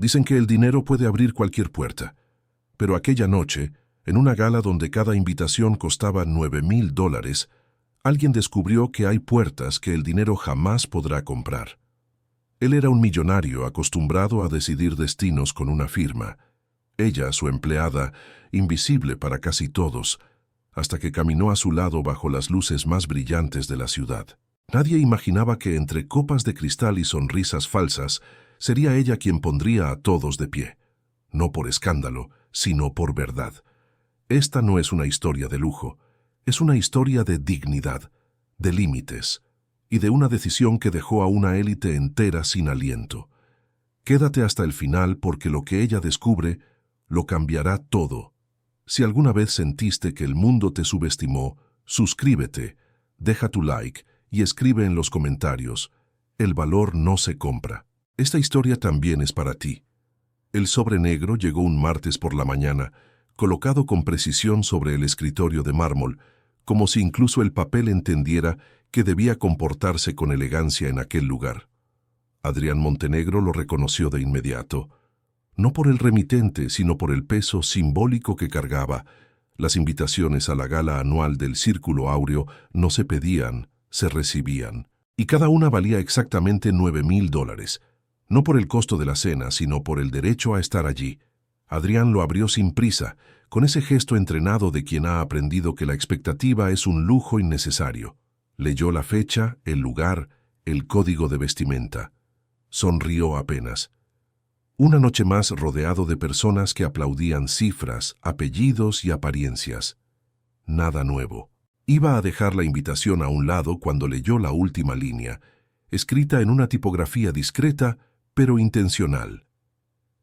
Dicen que el dinero puede abrir cualquier puerta. Pero aquella noche, en una gala donde cada invitación costaba $9,000, alguien descubrió que hay puertas que el dinero jamás podrá comprar. Él era un millonario acostumbrado a decidir destinos con una firma. Ella, su empleada, invisible para casi todos, hasta que caminó a su lado bajo las luces más brillantes de la ciudad. Nadie imaginaba que entre copas de cristal y sonrisas falsas, sería ella quien pondría a todos de pie. No por escándalo, sino por verdad. Esta no es una historia de lujo, es una historia de dignidad, de límites, y de una decisión que dejó a una élite entera sin aliento. Quédate hasta el final porque lo que ella descubre lo cambiará todo. Si alguna vez sentiste que el mundo te subestimó, suscríbete, deja tu like y escribe en los comentarios: el valor no se compra. Esta historia también es para ti. El sobre negro llegó un martes por la mañana, colocado con precisión sobre el escritorio de mármol, como si incluso el papel entendiera que debía comportarse con elegancia en aquel lugar. Adrián Montenegro lo reconoció de inmediato. No por el remitente, sino por el peso simbólico que cargaba. Las invitaciones a la gala anual del Círculo Áureo no se pedían, se recibían. Y cada una valía exactamente $9,000. No por el costo de la cena, sino por el derecho a estar allí. Adrián lo abrió sin prisa, con ese gesto entrenado de quien ha aprendido que la expectativa es un lujo innecesario. Leyó la fecha, el lugar, el código de vestimenta. Sonrió apenas. Una noche más rodeado de personas que aplaudían cifras, apellidos y apariencias. Nada nuevo. Iba a dejar la invitación a un lado cuando leyó la última línea, escrita en una tipografía discreta, pero intencional.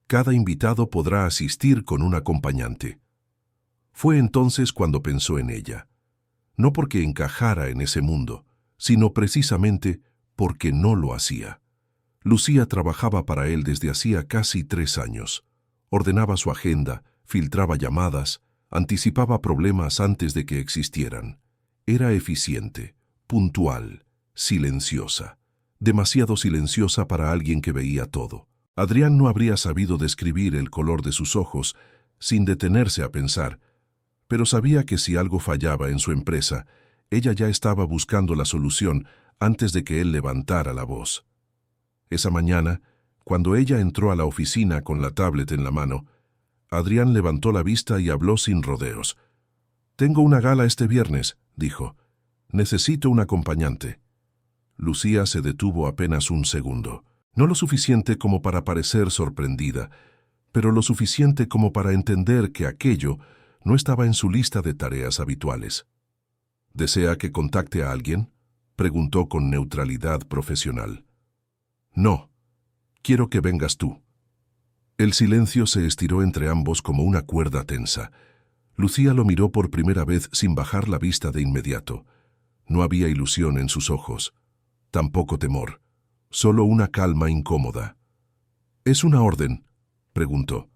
Cada invitado podrá asistir con un acompañante. Fue entonces cuando pensó en ella. No porque encajara en ese mundo, sino precisamente porque no lo hacía. Lucía trabajaba para él desde hacía casi 3 años. Ordenaba su agenda, filtraba llamadas, anticipaba problemas antes de que existieran. Era eficiente, puntual, silenciosa. Demasiado silenciosa para alguien que veía todo. Adrián no habría sabido describir el color de sus ojos sin detenerse a pensar, pero sabía que si algo fallaba en su empresa, ella ya estaba buscando la solución antes de que él levantara la voz. Esa mañana, cuando ella entró a la oficina con la tablet en la mano, Adrián levantó la vista y habló sin rodeos. «Tengo una gala este viernes», dijo. «Necesito un acompañante». Lucía se detuvo apenas un segundo. No lo suficiente como para parecer sorprendida, pero lo suficiente como para entender que aquello no estaba en su lista de tareas habituales. «¿Desea que contacte a alguien?», preguntó con neutralidad profesional. «No, quiero que vengas tú». El silencio se estiró entre ambos como una cuerda tensa. Lucía lo miró por primera vez sin bajar la vista de inmediato. No había ilusión en sus ojos, tampoco temor, solo una calma incómoda. «¿Es una orden?», preguntó.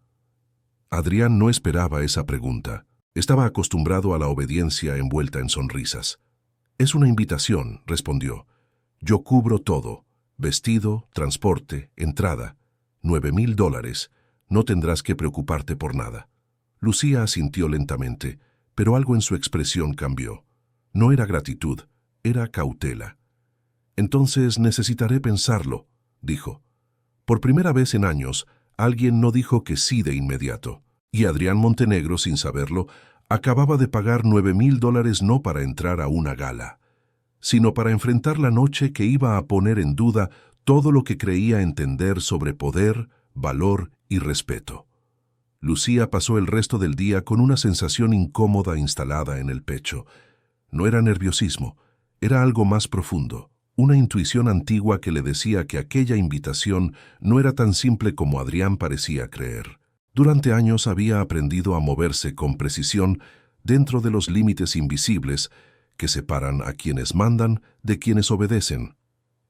Adrián no esperaba esa pregunta. Estaba acostumbrado a la obediencia envuelta en sonrisas. «Es una invitación», respondió. «Yo cubro todo. Vestido, transporte, entrada. $9,000. No tendrás que preocuparte por nada». Lucía asintió lentamente, pero algo en su expresión cambió. No era gratitud, era cautela. «Entonces necesitaré pensarlo», dijo. Por primera vez en años, alguien no dijo que sí de inmediato. Y Adrián Montenegro, sin saberlo, acababa de pagar $9,000 no para entrar a una gala, sino para enfrentar la noche que iba a poner en duda todo lo que creía entender sobre poder, valor y respeto. Lucía pasó el resto del día con una sensación incómoda instalada en el pecho. No era nerviosismo, era algo más profundo, una intuición antigua que le decía que aquella invitación no era tan simple como Adrián parecía creer. Durante años había aprendido a moverse con precisión dentro de los límites invisibles que separan a quienes mandan de quienes obedecen.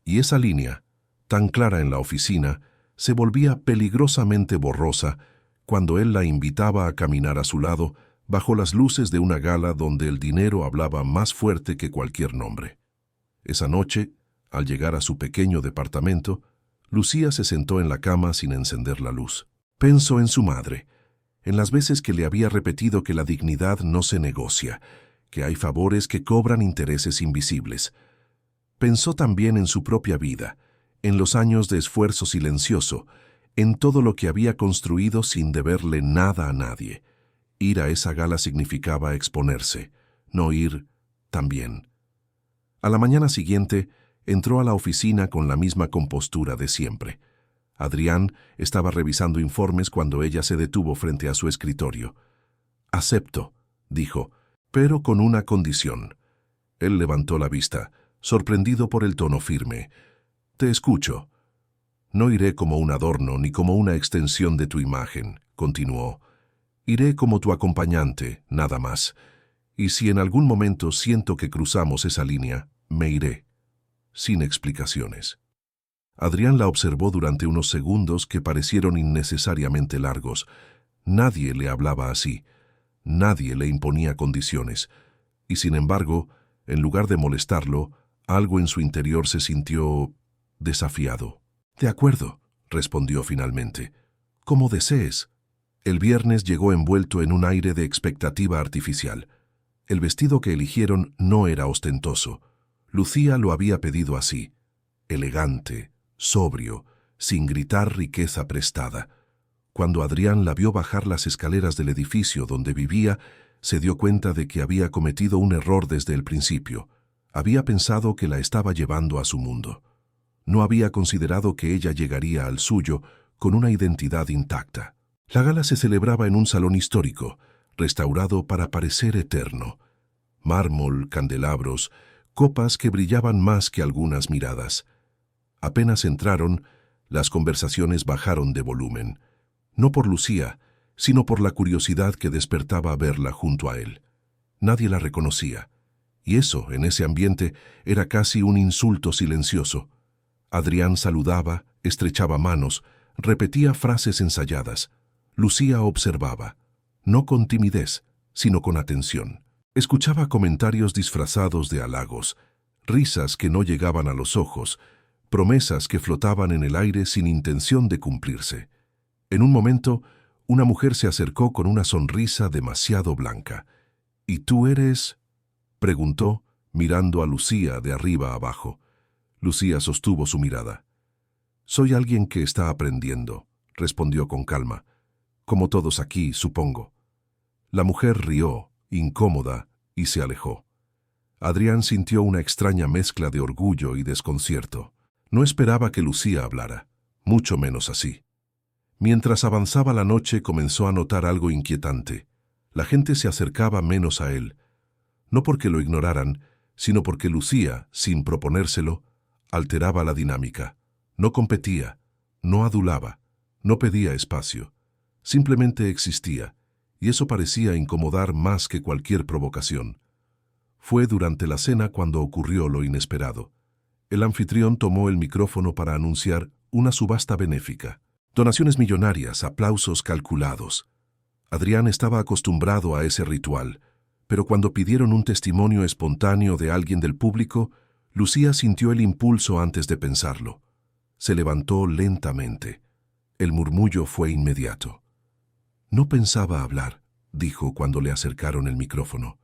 Y esa línea, tan clara en la oficina, se volvía peligrosamente borrosa cuando él la invitaba a caminar a su lado bajo las luces de una gala donde el dinero hablaba más fuerte que cualquier nombre. Esa noche, al llegar a su pequeño departamento, Lucía se sentó en la cama sin encender la luz. Pensó en su madre, en las veces que le había repetido que la dignidad no se negocia, que hay favores que cobran intereses invisibles. Pensó también en su propia vida, en los años de esfuerzo silencioso, en todo lo que había construido sin deberle nada a nadie. Ir a esa gala significaba exponerse, no ir también. A la mañana siguiente, entró a la oficina con la misma compostura de siempre. Adrián estaba revisando informes cuando ella se detuvo frente a su escritorio. «Acepto», dijo, «pero con una condición». Él levantó la vista, sorprendido por el tono firme. «Te escucho». «No iré como un adorno ni como una extensión de tu imagen», continuó. «Iré como tu acompañante, nada más. Y si en algún momento siento que cruzamos esa línea, me iré, sin explicaciones». Adrián la observó durante unos segundos que parecieron innecesariamente largos. Nadie le hablaba así, nadie le imponía condiciones, y sin embargo, en lugar de molestarlo, algo en su interior se sintió desafiado. «De acuerdo», respondió finalmente, «como desees». El viernes llegó envuelto en un aire de expectativa artificial. El vestido que eligieron no era ostentoso. Lucía lo había pedido así, elegante, sobrio, sin gritar riqueza prestada. Cuando Adrián la vio bajar las escaleras del edificio donde vivía, se dio cuenta de que había cometido un error desde el principio. Había pensado que la estaba llevando a su mundo. No había considerado que ella llegaría al suyo con una identidad intacta. La gala se celebraba en un salón histórico, restaurado para parecer eterno. Mármol, candelabros, copas que brillaban más que algunas miradas. Apenas entraron, las conversaciones bajaron de volumen. No por Lucía, sino por la curiosidad que despertaba verla junto a él. Nadie la reconocía, y eso, en ese ambiente, era casi un insulto silencioso. Adrián saludaba, estrechaba manos, repetía frases ensayadas. Lucía observaba, no con timidez, sino con atención. Escuchaba comentarios disfrazados de halagos, risas que no llegaban a los ojos, promesas que flotaban en el aire sin intención de cumplirse. En un momento, una mujer se acercó con una sonrisa demasiado blanca. «¿Y tú eres?», preguntó, mirando a Lucía de arriba abajo. Lucía sostuvo su mirada. «Soy alguien que está aprendiendo», respondió con calma. «Como todos aquí, supongo». La mujer rió, incómoda, y se alejó. Adrián sintió una extraña mezcla de orgullo y desconcierto. No esperaba que Lucía hablara, mucho menos así. Mientras avanzaba la noche comenzó a notar algo inquietante. La gente se acercaba menos a él, no porque lo ignoraran, sino porque Lucía, sin proponérselo, alteraba la dinámica. No competía, no adulaba, no pedía espacio. Simplemente existía, y eso parecía incomodar más que cualquier provocación. Fue durante la cena cuando ocurrió lo inesperado. El anfitrión tomó el micrófono para anunciar una subasta benéfica. Donaciones millonarias, aplausos calculados. Adrián estaba acostumbrado a ese ritual, pero cuando pidieron un testimonio espontáneo de alguien del público, Lucía sintió el impulso antes de pensarlo. Se levantó lentamente. El murmullo fue inmediato. «No pensaba hablar», dijo cuando le acercaron el micrófono,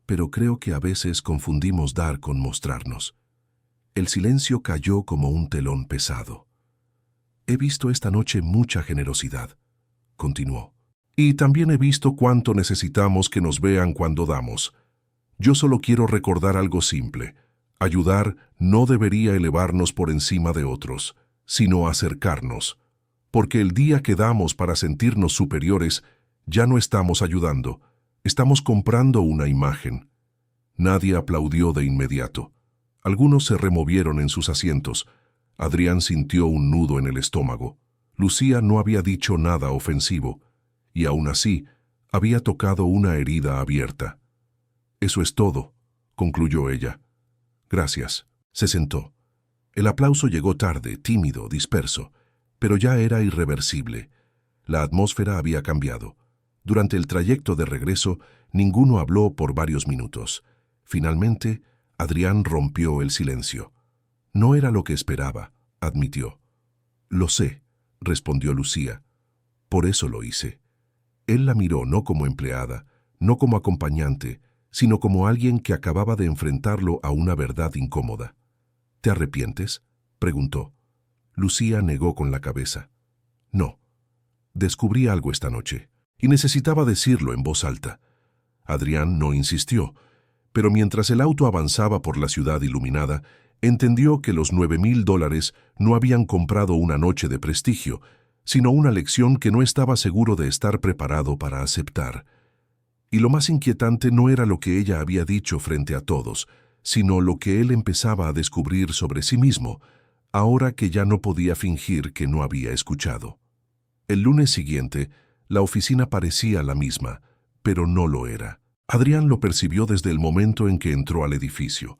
«pero creo que a veces confundimos dar con mostrarnos». El silencio cayó como un telón pesado. «He visto esta noche mucha generosidad», continuó. «Y también he visto cuánto necesitamos que nos vean cuando damos. Yo solo quiero recordar algo simple. Ayudar no debería elevarnos por encima de otros, sino acercarnos. Porque el día que damos para sentirnos superiores, ya no estamos ayudando, estamos comprando una imagen». Nadie aplaudió de inmediato. Algunos se removieron en sus asientos. Adrián sintió un nudo en el estómago. Lucía no había dicho nada ofensivo, y aún así había tocado una herida abierta. «Eso es todo», concluyó ella. «Gracias». Se sentó. El aplauso llegó tarde, tímido, disperso, pero ya era irreversible. La atmósfera había cambiado. Durante el trayecto de regreso, ninguno habló por varios minutos. Finalmente, Adrián rompió el silencio. «No era lo que esperaba», admitió. Lo sé, respondió Lucía. Por eso lo hice. Él la miró no como empleada, no como acompañante, sino como alguien que acababa de enfrentarlo a una verdad incómoda. ¿Te arrepientes?, preguntó. Lucía negó con la cabeza. No. Descubrí algo esta noche, y necesitaba decirlo en voz alta. Adrián no insistió, pero mientras el auto avanzaba por la ciudad iluminada, entendió que los $9,000 no habían comprado una noche de prestigio, sino una lección que no estaba seguro de estar preparado para aceptar. Y lo más inquietante no era lo que ella había dicho frente a todos, sino lo que él empezaba a descubrir sobre sí mismo, ahora que ya no podía fingir que no había escuchado. El lunes siguiente, la oficina parecía la misma, pero no lo era. Adrián lo percibió desde el momento en que entró al edificio.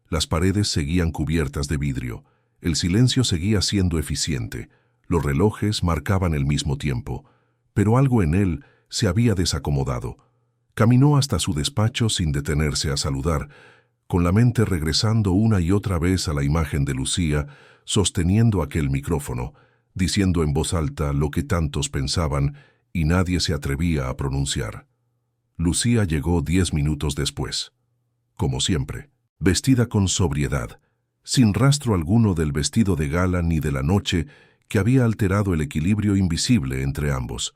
Las paredes seguían cubiertas de vidrio, el silencio seguía siendo eficiente, los relojes marcaban el mismo tiempo, pero algo en él se había desacomodado. Caminó hasta su despacho sin detenerse a saludar, con la mente regresando una y otra vez a la imagen de Lucía, sosteniendo aquel micrófono, diciendo en voz alta lo que tantos pensaban y nadie se atrevía a pronunciar. Lucía llegó 10 minutos después. Como siempre, vestida con sobriedad, sin rastro alguno del vestido de gala ni de la noche que había alterado el equilibrio invisible entre ambos.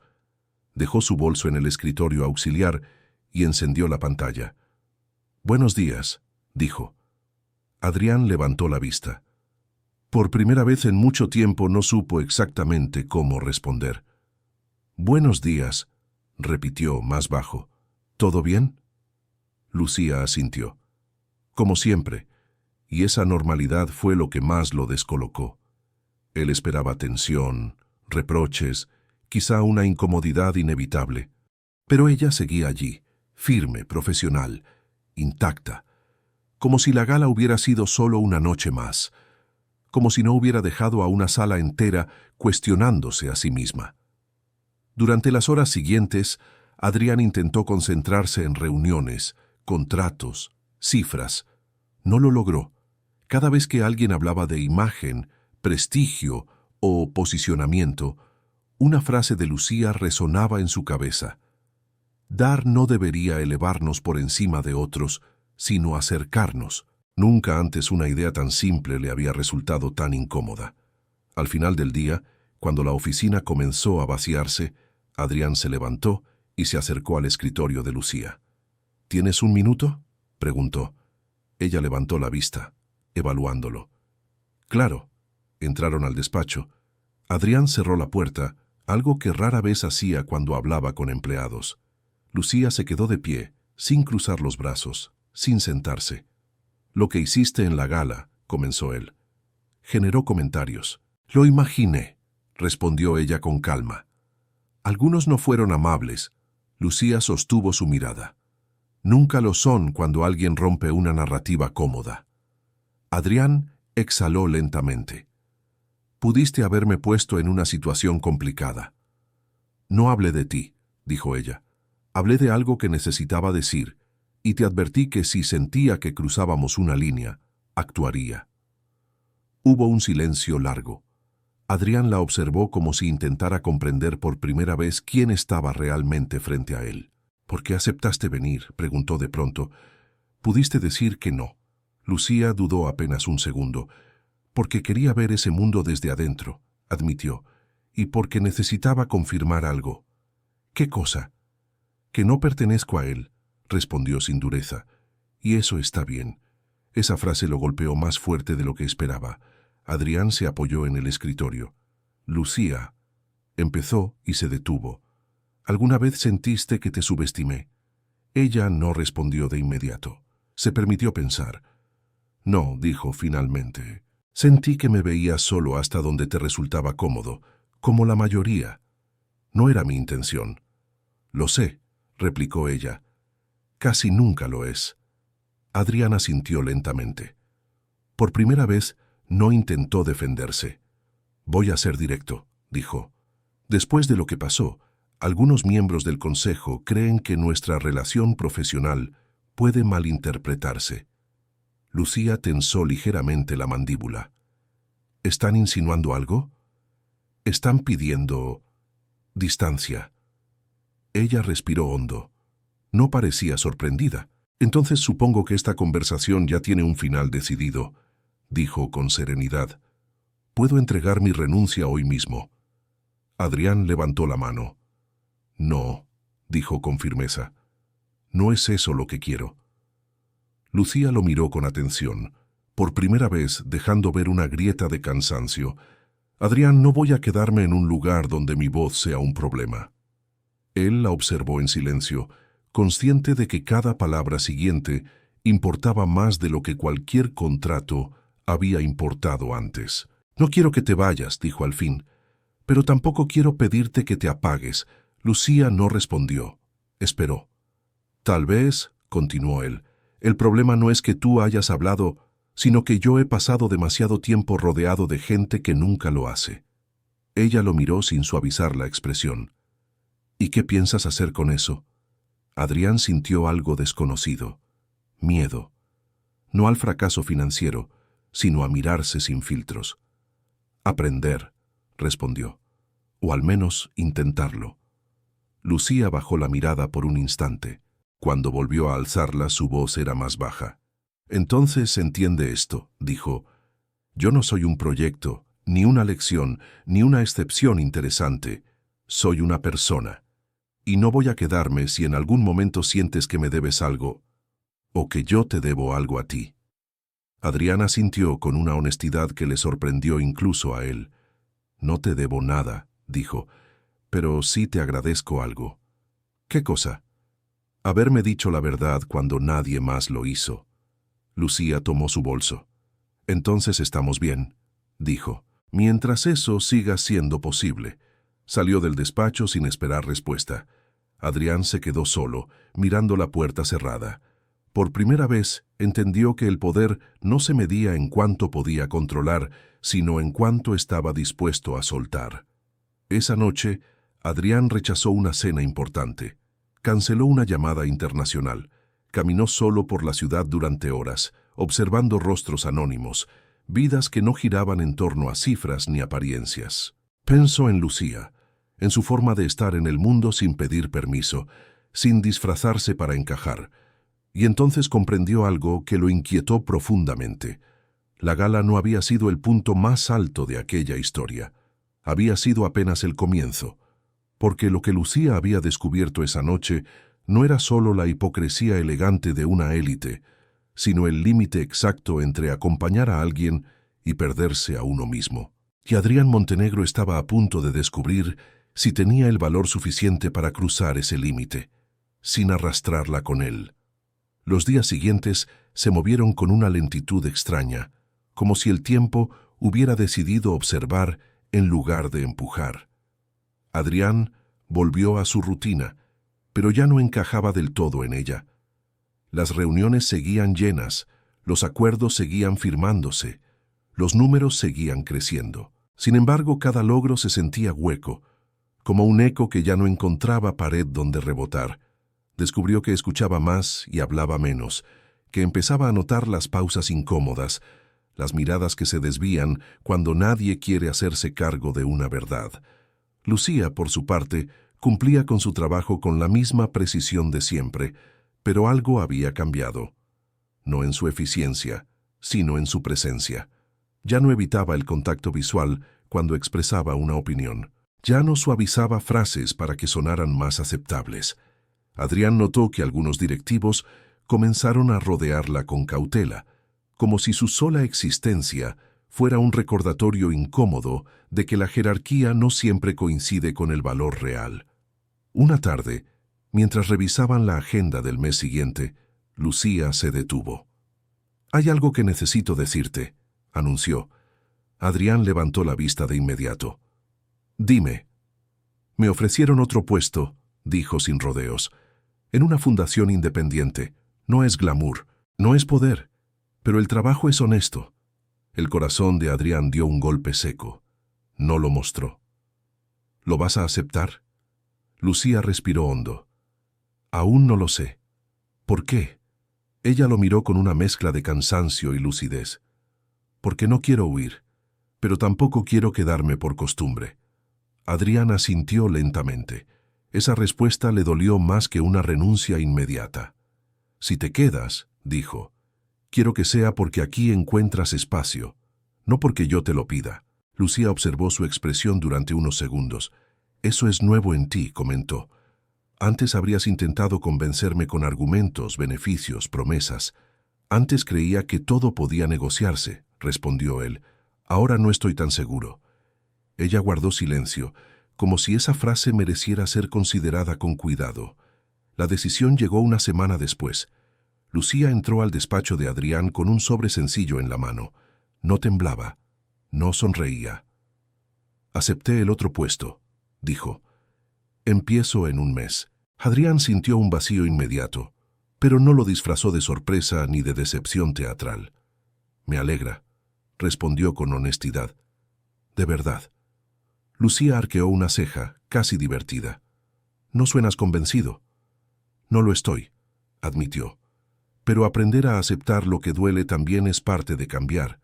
Dejó su bolso en el escritorio auxiliar y encendió la pantalla. «Buenos días», dijo. Adrián levantó la vista. Por primera vez en mucho tiempo no supo exactamente cómo responder. «Buenos días», repitió más bajo. «¿Todo bien?» Lucía asintió. Como siempre, y esa normalidad fue lo que más lo descolocó. Él esperaba tensión, reproches, quizá una incomodidad inevitable. Pero ella seguía allí, firme, profesional, intacta, como si la gala hubiera sido solo una noche más, como si no hubiera dejado a una sala entera cuestionándose a sí misma. Durante las horas siguientes, Adrián intentó concentrarse en reuniones, contratos, cifras. No lo logró. Cada vez que alguien hablaba de imagen, prestigio o posicionamiento, una frase de Lucía resonaba en su cabeza. Dar no debería elevarnos por encima de otros, sino acercarnos. Nunca antes una idea tan simple le había resultado tan incómoda. Al final del día, cuando la oficina comenzó a vaciarse, Adrián se levantó y se acercó al escritorio de Lucía. «¿Tienes un minuto?», preguntó. Ella levantó la vista, evaluándolo. «Claro». Entraron al despacho. Adrián cerró la puerta, algo que rara vez hacía cuando hablaba con empleados. Lucía se quedó de pie, sin cruzar los brazos, sin sentarse. «Lo que hiciste en la gala», comenzó él. Generó comentarios. «Lo imaginé», respondió ella con calma. «Algunos no fueron amables». Lucía sostuvo su mirada. Nunca lo son cuando alguien rompe una narrativa cómoda. Adrián exhaló lentamente. «Pudiste haberme puesto en una situación complicada». «No hablé de ti», dijo ella. «Hablé de algo que necesitaba decir, y te advertí que si sentía que cruzábamos una línea, actuaría». Hubo un silencio largo. Adrián la observó como si intentara comprender por primera vez quién estaba realmente frente a él. «¿Por qué aceptaste venir?», preguntó de pronto. «Pudiste decir que no». Lucía dudó apenas un segundo. «Porque quería ver ese mundo desde adentro», admitió, «y porque necesitaba confirmar algo». «¿Qué cosa?» «Que no pertenezco a él», respondió sin dureza. «Y eso está bien». Esa frase lo golpeó más fuerte de lo que esperaba. Adrián se apoyó en el escritorio. «Lucía», empezó y se detuvo. «¿Alguna vez sentiste que te subestimé?». Ella no respondió de inmediato. Se permitió pensar. «No», dijo finalmente. «Sentí que me veías solo hasta donde te resultaba cómodo, como la mayoría. No era mi intención». «Lo sé», replicó ella. «Casi nunca lo es». Adrián asintió lentamente. Por primera vez, no intentó defenderse. «Voy a ser directo», dijo. «Después de lo que pasó, algunos miembros del Consejo creen que nuestra relación profesional puede malinterpretarse». Lucía tensó ligeramente la mandíbula. «¿Están insinuando algo?». Están pidiendo distancia. Ella respiró hondo. No parecía sorprendida. Entonces supongo que esta conversación ya tiene un final decidido, dijo con serenidad. Puedo entregar mi renuncia hoy mismo. Adrián levantó la mano. No, dijo con firmeza. No es eso lo que quiero. Lucía lo miró con atención, por primera vez dejando ver una grieta de cansancio. Adrián, no voy a quedarme en un lugar donde mi voz sea un problema. Él la observó en silencio, consciente de que cada palabra siguiente importaba más de lo que cualquier contrato había importado antes. No quiero que te vayas, dijo al fin, pero tampoco quiero pedirte que te apagues. Lucía no respondió. Esperó. Tal vez, continuó él, el problema no es que tú hayas hablado, sino que yo he pasado demasiado tiempo rodeado de gente que nunca lo hace. Ella lo miró sin suavizar la expresión. ¿Y qué piensas hacer con eso? Adrián sintió algo desconocido. Miedo. No al fracaso financiero, sino a mirarse sin filtros. Aprender, respondió. O al menos intentarlo. Lucía bajó la mirada por un instante. Cuando volvió a alzarla, su voz era más baja. Entonces entiende esto, dijo. Yo no soy un proyecto, ni una lección, ni una excepción interesante. Soy una persona. Y no voy a quedarme si en algún momento sientes que me debes algo, o que yo te debo algo a ti. Adriana sintió con una honestidad que le sorprendió incluso a él. No te debo nada, dijo, pero sí te agradezco algo. ¿Qué cosa? Haberme dicho la verdad cuando nadie más lo hizo. Lucía tomó su bolso. Entonces estamos bien, dijo. Mientras eso siga siendo posible. Salió del despacho sin esperar respuesta. Adrián se quedó solo, mirando la puerta cerrada. Por primera vez entendió que el poder no se medía en cuánto podía controlar, sino en cuánto estaba dispuesto a soltar. Esa noche, Adrián rechazó una cena importante. Canceló una llamada internacional. Caminó solo por la ciudad durante horas, observando rostros anónimos, vidas que no giraban en torno a cifras ni apariencias. Pensó en Lucía, en su forma de estar en el mundo sin pedir permiso, sin disfrazarse para encajar, y entonces comprendió algo que lo inquietó profundamente. La gala no había sido el punto más alto de aquella historia. Había sido apenas el comienzo, porque lo que Lucía había descubierto esa noche no era solo la hipocresía elegante de una élite, sino el límite exacto entre acompañar a alguien y perderse a uno mismo. Y Adrián Montenegro estaba a punto de descubrir si tenía el valor suficiente para cruzar ese límite, sin arrastrarla con él. Los días siguientes se movieron con una lentitud extraña, como si el tiempo hubiera decidido observar en lugar de empujar. Adrián volvió a su rutina, pero ya no encajaba del todo en ella. Las reuniones seguían llenas, los acuerdos seguían firmándose, los números seguían creciendo. Sin embargo, cada logro se sentía hueco, como un eco que ya no encontraba pared donde rebotar. Descubrió que escuchaba más y hablaba menos, que empezaba a notar las pausas incómodas, las miradas que se desvían cuando nadie quiere hacerse cargo de una verdad. Lucía, por su parte, cumplía con su trabajo con la misma precisión de siempre, pero algo había cambiado. No en su eficiencia, sino en su presencia. Ya no evitaba el contacto visual cuando expresaba una opinión. Ya no suavizaba frases para que sonaran más aceptables. Adrián notó que algunos directivos comenzaron a rodearla con cautela, como si su sola existencia fuera un recordatorio incómodo de que la jerarquía no siempre coincide con el valor real. Una tarde, mientras revisaban la agenda del mes siguiente, Lucía se detuvo. «Hay algo que necesito decirte», anunció. Adrián levantó la vista de inmediato. «Dime». «Me ofrecieron otro puesto», dijo sin rodeos, «en una fundación independiente. No es glamour, no es poder, pero el trabajo es honesto». El corazón de Adrián dio un golpe seco. No lo mostró. «¿Lo vas a aceptar?» Lucía respiró hondo. «Aún no lo sé». «¿Por qué?» Ella lo miró con una mezcla de cansancio y lucidez. «Porque no quiero huir, pero tampoco quiero quedarme por costumbre. Adrián asintió lentamente. Esa respuesta le dolió más que una renuncia inmediata. «Si te quedas», dijo, «quiero que sea porque aquí encuentras espacio, no porque yo te lo pida». Lucía observó su expresión durante unos segundos. «Eso es nuevo en ti», comentó. «Antes habrías intentado convencerme con argumentos, beneficios, promesas. Antes creía que todo podía negociarse», respondió él. «Ahora no estoy tan seguro». Ella guardó silencio, como si esa frase mereciera ser considerada con cuidado. La decisión llegó una semana después. Lucía entró al despacho de Adrián con un sobre sencillo en la mano. No temblaba, no sonreía. «Acepté el otro puesto», dijo. «Empiezo en un mes». Adrián sintió un vacío inmediato, pero no lo disfrazó de sorpresa ni de decepción teatral. «Me alegra», respondió con honestidad. «De verdad». Lucía arqueó una ceja, casi divertida. «No suenas convencido». «No lo estoy», admitió. «Pero aprender a aceptar lo que duele también es parte de cambiar».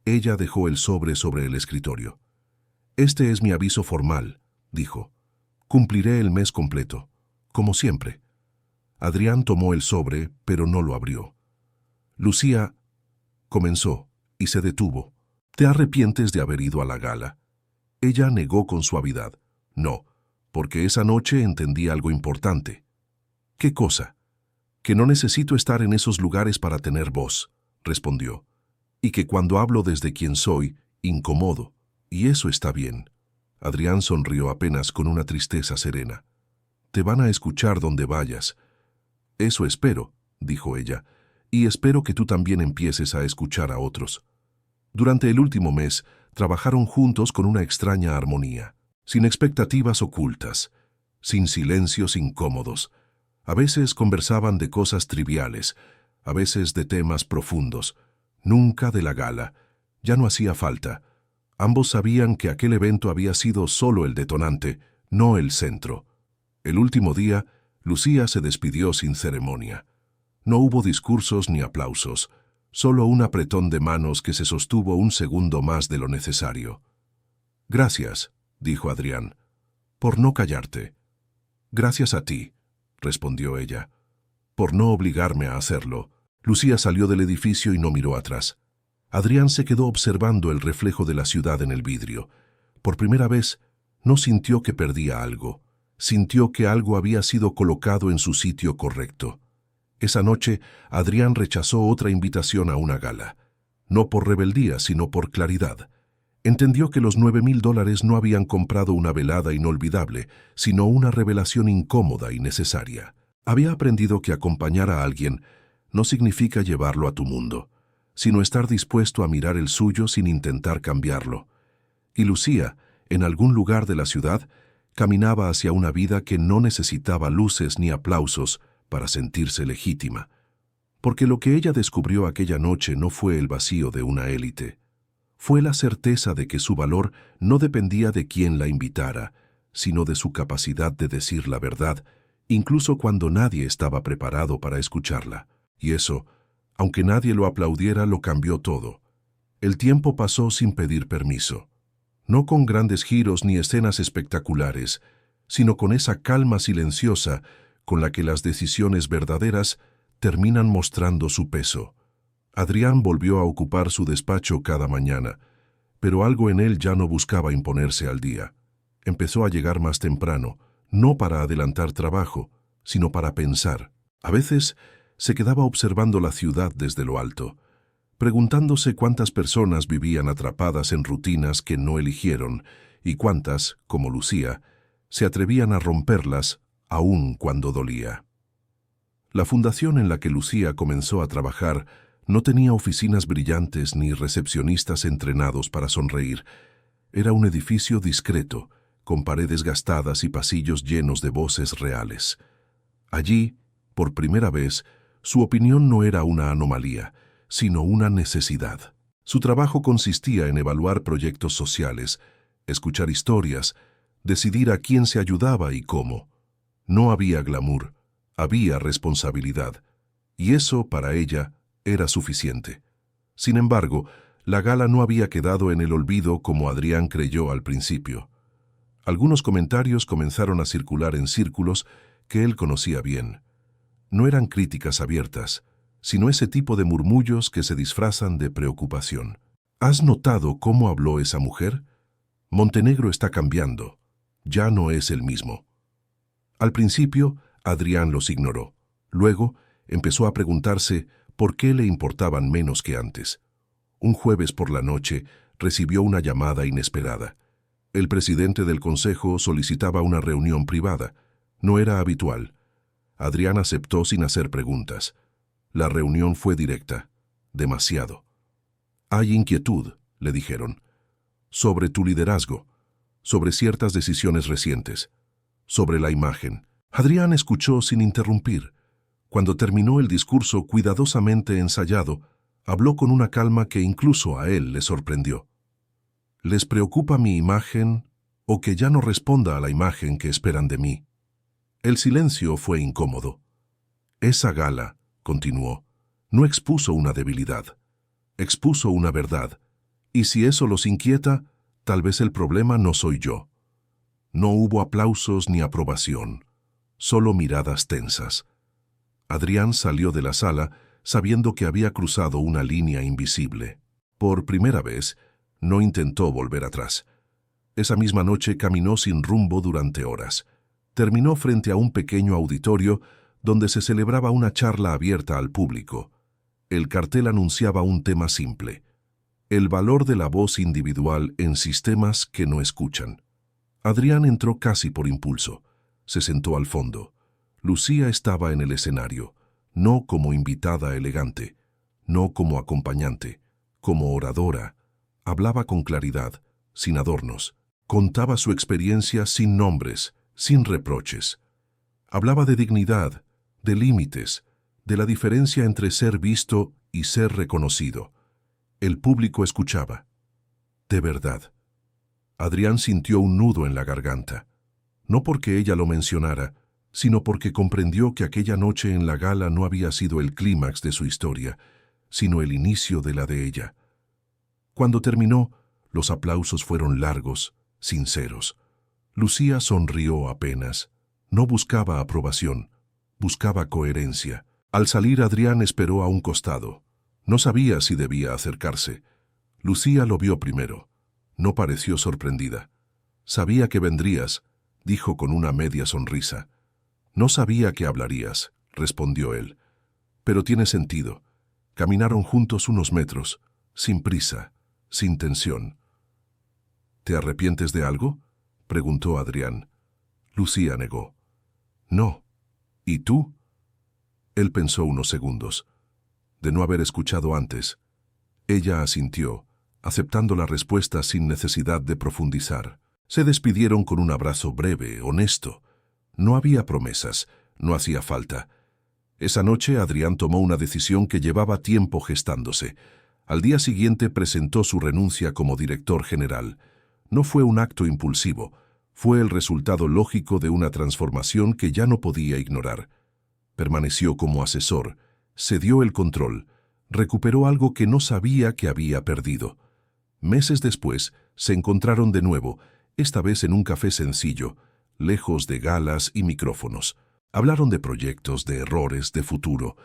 Ella dejó el sobre el escritorio. «Este es mi aviso formal», dijo. «Cumpliré el mes completo, como siempre». Adrián tomó el sobre, pero no lo abrió. «Lucía», comenzó, y se detuvo. «¿Te arrepientes de haber ido a la gala?» Ella negó con suavidad. «No, porque esa noche entendí algo importante». «¿Qué cosa?» «Que no necesito estar en esos lugares para tener voz», respondió. «Y que cuando hablo desde quien soy, incomodo. Y eso está bien». Adrián sonrió apenas con una tristeza serena. «Te van a escuchar donde vayas». «Eso espero», dijo ella, «y espero que tú también empieces a escuchar a otros». Durante el último mes, trabajaron juntos con una extraña armonía, sin expectativas ocultas, sin silencios incómodos. A veces conversaban de cosas triviales, a veces de temas profundos, nunca de la gala. Ya no hacía falta. Ambos sabían que aquel evento había sido solo el detonante, no el centro. El último día, Lucía se despidió sin ceremonia. No hubo discursos ni aplausos, solo un apretón de manos que se sostuvo un segundo más de lo necesario. «Gracias», dijo Adrián, «por no callarte». «Gracias a ti», respondió ella, «por no obligarme a hacerlo». Lucía salió del edificio y no miró atrás. Adrián se quedó observando el reflejo de la ciudad en el vidrio. Por primera vez, no sintió que perdía algo. Sintió que algo había sido colocado en su sitio correcto. Esa noche, Adrián rechazó otra invitación a una gala. No por rebeldía, sino por claridad. Entendió que los $9,000 no habían comprado una velada inolvidable, sino una revelación incómoda y necesaria. Había aprendido que acompañar a alguien no significa llevarlo a tu mundo, sino estar dispuesto a mirar el suyo sin intentar cambiarlo. Y Lucía, en algún lugar de la ciudad, caminaba hacia una vida que no necesitaba luces ni aplausos para sentirse legítima. Porque lo que ella descubrió aquella noche no fue el vacío de una élite. Fue la certeza de que su valor no dependía de quién la invitara, sino de su capacidad de decir la verdad, incluso cuando nadie estaba preparado para escucharla. Y eso, aunque nadie lo aplaudiera, lo cambió todo. El tiempo pasó sin pedir permiso. No con grandes giros ni escenas espectaculares, sino con esa calma silenciosa con la que las decisiones verdaderas terminan mostrando su peso. Adrián volvió a ocupar su despacho cada mañana, pero algo en él ya no buscaba imponerse al día. Empezó a llegar más temprano, no para adelantar trabajo, sino para pensar. A veces se quedaba observando la ciudad desde lo alto, preguntándose cuántas personas vivían atrapadas en rutinas que no eligieron y cuántas, como Lucía, se atrevían a romperlas aun cuando dolía. La fundación en la que Lucía comenzó a trabajar no tenía oficinas brillantes ni recepcionistas entrenados para sonreír. Era un edificio discreto, con paredes gastadas y pasillos llenos de voces reales. Allí, por primera vez, su opinión no era una anomalía, sino una necesidad. Su trabajo consistía en evaluar proyectos sociales, escuchar historias, decidir a quién se ayudaba y cómo. No había glamour, había responsabilidad, y eso, para ella, era suficiente. Sin embargo, la gala no había quedado en el olvido como Adrián creyó al principio. Algunos comentarios comenzaron a circular en círculos que él conocía bien. No eran críticas abiertas, sino ese tipo de murmullos que se disfrazan de preocupación. ¿Has notado cómo habló esa mujer? Montenegro está cambiando. Ya no es el mismo. Al principio, Adrián los ignoró. Luego, empezó a preguntarse por qué le importaban menos que antes. Un jueves por la noche, recibió una llamada inesperada. El presidente del consejo solicitaba una reunión privada. No era habitual. Adrián aceptó sin hacer preguntas. La reunión fue directa. Demasiado. Hay inquietud, le dijeron, sobre tu liderazgo, sobre ciertas decisiones recientes, sobre la imagen. Adrián escuchó sin interrumpir. Cuando terminó el discurso cuidadosamente ensayado, habló con una calma que incluso a él le sorprendió. ¿Les preocupa mi imagen o que ya no responda a la imagen que esperan de mí? El silencio fue incómodo. Esa gala, continuó, no expuso una debilidad, expuso una verdad, y si eso los inquieta, tal vez el problema no soy yo. No hubo aplausos ni aprobación, solo miradas tensas. Adrián salió de la sala sabiendo que había cruzado una línea invisible. Por primera vez, no intentó volver atrás. Esa misma noche caminó sin rumbo durante horas. Terminó frente a un pequeño auditorio donde se celebraba una charla abierta al público. El cartel anunciaba un tema simple: el valor de la voz individual en sistemas que no escuchan. Adrián entró casi por impulso. Se sentó al fondo. Lucía estaba en el escenario, no como invitada elegante, no como acompañante, como oradora. Hablaba con claridad, sin adornos. Contaba su experiencia sin nombres, sin reproches. Hablaba de dignidad, de límites, de la diferencia entre ser visto y ser reconocido. El público escuchaba. De verdad. Adrián sintió un nudo en la garganta. No porque ella lo mencionara, sino porque comprendió que aquella noche en la gala no había sido el clímax de su historia, sino el inicio de la de ella. Cuando terminó, los aplausos fueron largos, sinceros. Lucía sonrió apenas. No buscaba aprobación, buscaba coherencia. Al salir, Adrián esperó a un costado. No sabía si debía acercarse. Lucía lo vio primero. No pareció sorprendida. Sabía que vendrías, dijo con una media sonrisa. No sabía que hablarías, respondió él. Pero tiene sentido. Caminaron juntos unos metros, sin prisa, sin tensión. ¿Te arrepientes de algo?, preguntó Adrián. Lucía negó. No. ¿Y tú? Él pensó unos segundos. De no haber escuchado antes. Ella asintió, aceptando la respuesta sin necesidad de profundizar. Se despidieron con un abrazo breve, honesto. No había promesas, no hacía falta. Esa noche Adrián tomó una decisión que llevaba tiempo gestándose. Al día siguiente presentó su renuncia como director general. No fue un acto impulsivo, fue el resultado lógico de una transformación que ya no podía ignorar. Permaneció como asesor, cedió el control, recuperó algo que no sabía que había perdido. Meses después, se encontraron de nuevo, esta vez en un café sencillo, lejos de galas y micrófonos. Hablaron de proyectos, de errores, de futuro.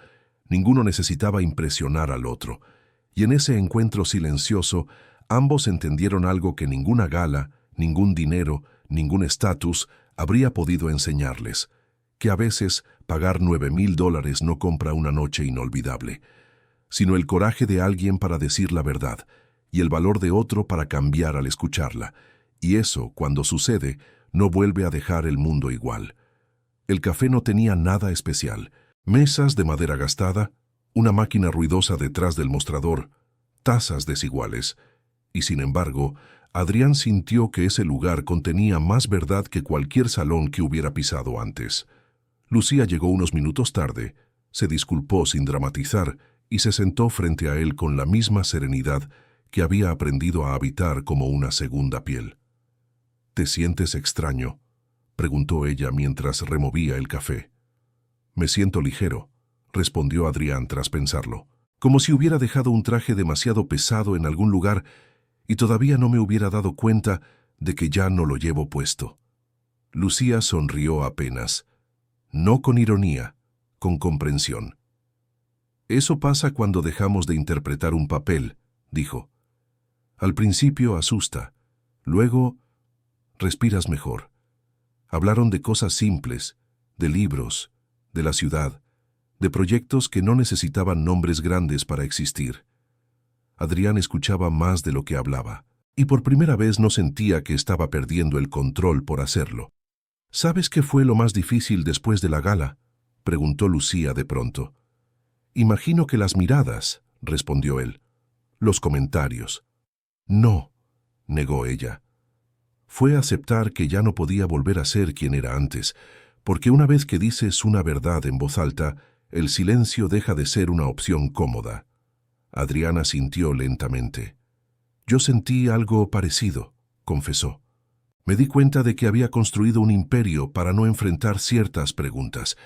Ninguno necesitaba impresionar al otro. Y en ese encuentro silencioso, ambos entendieron algo que ninguna gala, ningún dinero, ningún estatus habría podido enseñarles: que a veces pagar $9,000 no compra una noche inolvidable, sino el coraje de alguien para decir la verdad y el valor de otro para cambiar al escucharla. Y eso, cuando sucede, no vuelve a dejar el mundo igual. El café no tenía nada especial. Mesas de madera gastada, una máquina ruidosa detrás del mostrador, tazas desiguales. Y sin embargo, Adrián sintió que ese lugar contenía más verdad que cualquier salón que hubiera pisado antes. Lucía llegó unos minutos tarde, se disculpó sin dramatizar y se sentó frente a él con la misma serenidad que había aprendido a habitar como una segunda piel. ¿Te sientes extraño?, preguntó ella mientras removía el café. Me siento ligero, respondió Adrián tras pensarlo, como si hubiera dejado un traje demasiado pesado en algún lugar y todavía no me hubiera dado cuenta de que ya no lo llevo puesto. Lucía sonrió apenas, no con ironía, con comprensión. Eso pasa cuando dejamos de interpretar un papel, dijo. Al principio asusta, luego respiras mejor. Hablaron de cosas simples, de libros, de la ciudad, de proyectos que no necesitaban nombres grandes para existir. Adrián escuchaba más de lo que hablaba, y por primera vez no sentía que estaba perdiendo el control por hacerlo. ¿Sabes qué fue lo más difícil después de la gala?, preguntó Lucía de pronto. Imagino que las miradas, respondió él. Los comentarios. No, negó ella. Fue aceptar que ya no podía volver a ser quien era antes, porque una vez que dices una verdad en voz alta, el silencio deja de ser una opción cómoda. Adriana sintió lentamente. Yo sentí algo parecido, confesó. Me di cuenta de que había construido un imperio para no enfrentar ciertas preguntas,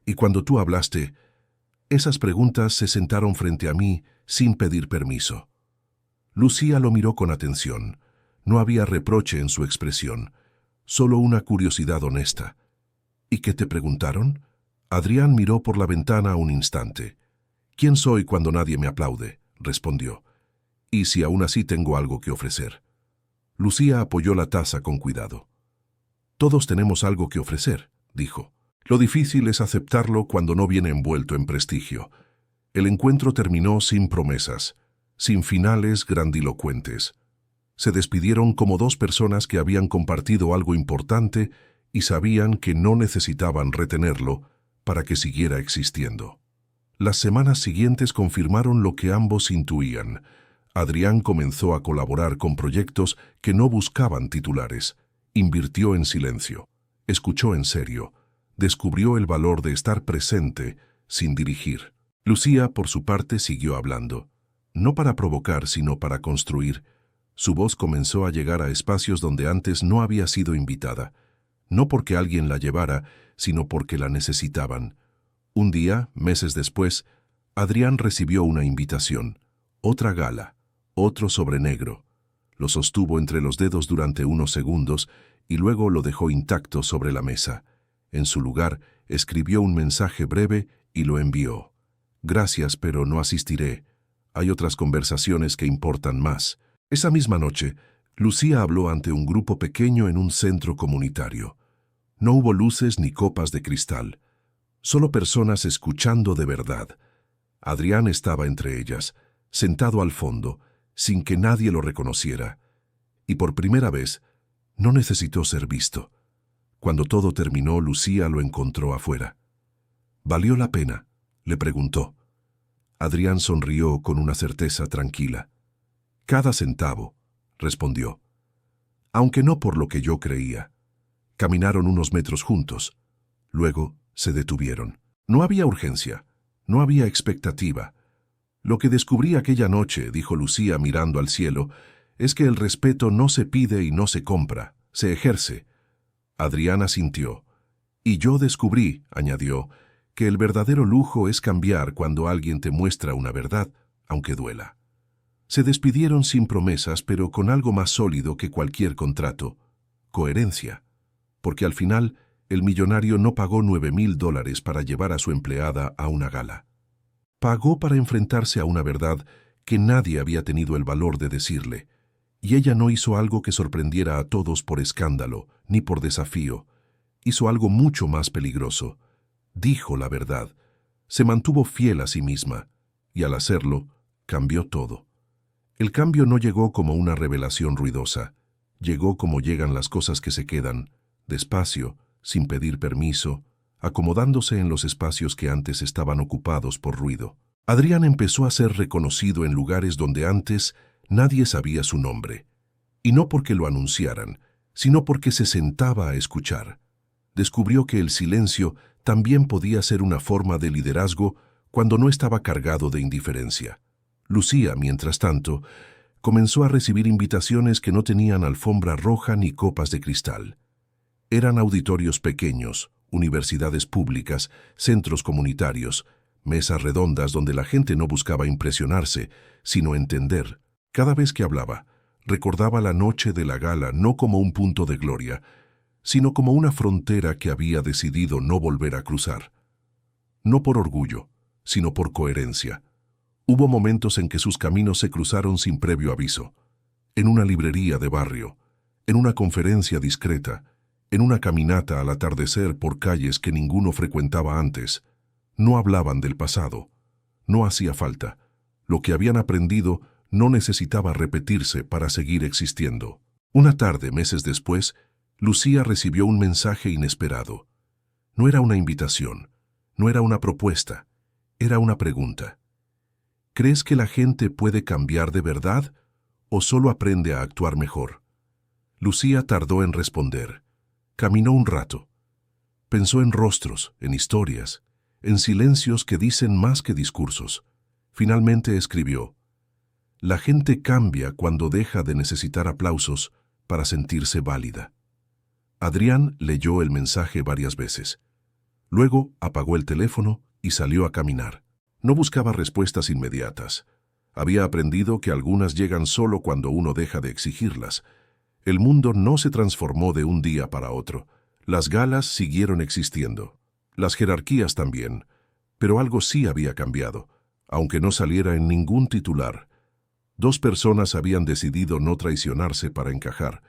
y cuando tú hablaste, esas preguntas se sentaron frente a mí sin pedir permiso. Lucía lo miró con atención. No había reproche en su expresión, solo una curiosidad honesta. ¿Y qué te preguntaron? Adrián miró por la ventana un instante. ¿Quién soy cuando nadie me aplaude?, respondió. ¿Y si aún así tengo algo que ofrecer? Lucía apoyó la taza con cuidado. Todos tenemos algo que ofrecer, dijo. Lo difícil es aceptarlo cuando no viene envuelto en prestigio. El encuentro terminó sin promesas, sin finales grandilocuentes. Se despidieron como dos personas que habían compartido algo importante y sabían que no necesitaban retenerlo para que siguiera existiendo. Las semanas siguientes confirmaron lo que ambos intuían. Adrián comenzó a colaborar con proyectos que no buscaban titulares. Invirtió en silencio, escuchó en serio, descubrió el valor de estar presente sin dirigir. Lucía, por su parte, siguió hablando, no para provocar, sino para construir. Su voz comenzó a llegar a espacios donde antes no había sido invitada, no porque alguien la llevara, sino porque la necesitaban. Un día, meses después, Adrián recibió una invitación, otra gala, otro sobre negro. Lo sostuvo entre los dedos durante unos segundos y luego lo dejó intacto sobre la mesa. En su lugar, escribió un mensaje breve y lo envió. Gracias, pero no asistiré. Hay otras conversaciones que importan más. Esa misma noche, Lucía habló ante un grupo pequeño en un centro comunitario. No hubo luces ni copas de cristal, solo personas escuchando de verdad. Adrián estaba entre ellas, sentado al fondo, sin que nadie lo reconociera. Y por primera vez, no necesitó ser visto. Cuando todo terminó, Lucía lo encontró afuera. ¿Valió la pena?, le preguntó. Adrián sonrió con una certeza tranquila. Cada centavo, respondió. Aunque no por lo que yo creía. Caminaron unos metros juntos. Luego se detuvieron. No había urgencia, no había expectativa. Lo que descubrí aquella noche, dijo Lucía mirando al cielo, es que el respeto no se pide y no se compra, se ejerce. Adrián asintió. Y yo descubrí, añadió, que el verdadero lujo es cambiar cuando alguien te muestra una verdad, aunque duela. Se despidieron sin promesas, pero con algo más sólido que cualquier contrato: coherencia. Porque al final, el millonario no pagó $9,000 para llevar a su empleada a una gala. Pagó para enfrentarse a una verdad que nadie había tenido el valor de decirle, y ella no hizo algo que sorprendiera a todos por escándalo, ni por desafío. Hizo algo mucho más peligroso. Dijo la verdad. Se mantuvo fiel a sí misma, y al hacerlo, cambió todo. El cambio no llegó como una revelación ruidosa. Llegó como llegan las cosas que se quedan, despacio, sin pedir permiso, acomodándose en los espacios que antes estaban ocupados por ruido. Adrián empezó a ser reconocido en lugares donde antes nadie sabía su nombre. Y no porque lo anunciaran, sino porque se sentaba a escuchar. Descubrió que el silencio también podía ser una forma de liderazgo cuando no estaba cargado de indiferencia. Lucía, mientras tanto, comenzó a recibir invitaciones que no tenían alfombra roja ni copas de cristal. Eran auditorios pequeños, universidades públicas, centros comunitarios, mesas redondas donde la gente no buscaba impresionarse, sino entender. Cada vez que hablaba, Recordaba la noche de la gala no como un punto de gloria, sino como una frontera que había decidido no volver a cruzar. No por orgullo, sino por coherencia. Hubo momentos en que sus caminos se cruzaron sin previo aviso. En una librería de barrio, en una conferencia discreta, en una caminata al atardecer por calles que ninguno frecuentaba antes. No hablaban del pasado. No hacía falta. Lo que habían aprendido no necesitaba repetirse para seguir existiendo. Una tarde, meses después, Lucía recibió un mensaje inesperado. No era una invitación, no era una propuesta, era una pregunta. ¿Crees que la gente puede cambiar de verdad o solo aprende a actuar mejor? Lucía tardó en responder. Caminó un rato. Pensó en rostros, en historias, en silencios que dicen más que discursos. Finalmente escribió: la gente cambia cuando deja de necesitar aplausos para sentirse válida. Adrián leyó el mensaje varias veces. Luego apagó el teléfono y salió a caminar. No buscaba respuestas inmediatas. Había aprendido que algunas llegan solo cuando uno deja de exigirlas. El mundo no se transformó de un día para otro. Las galas siguieron existiendo. Las jerarquías también. Pero algo sí había cambiado, aunque no saliera en ningún titular. Dos personas habían decidido no traicionarse para encajar.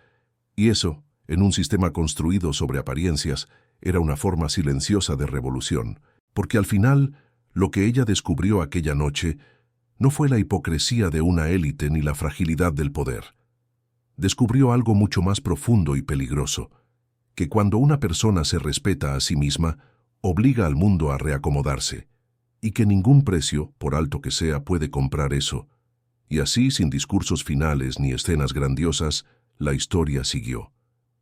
Y eso, en un sistema construido sobre apariencias, era una forma silenciosa de revolución. Porque al final, lo que ella descubrió aquella noche no fue la hipocresía de una élite ni la fragilidad del poder. Descubrió algo mucho más profundo y peligroso, que cuando una persona se respeta a sí misma, obliga al mundo a reacomodarse, y que ningún precio, por alto que sea, puede comprar eso. Y así, sin discursos finales ni escenas grandiosas, la historia siguió.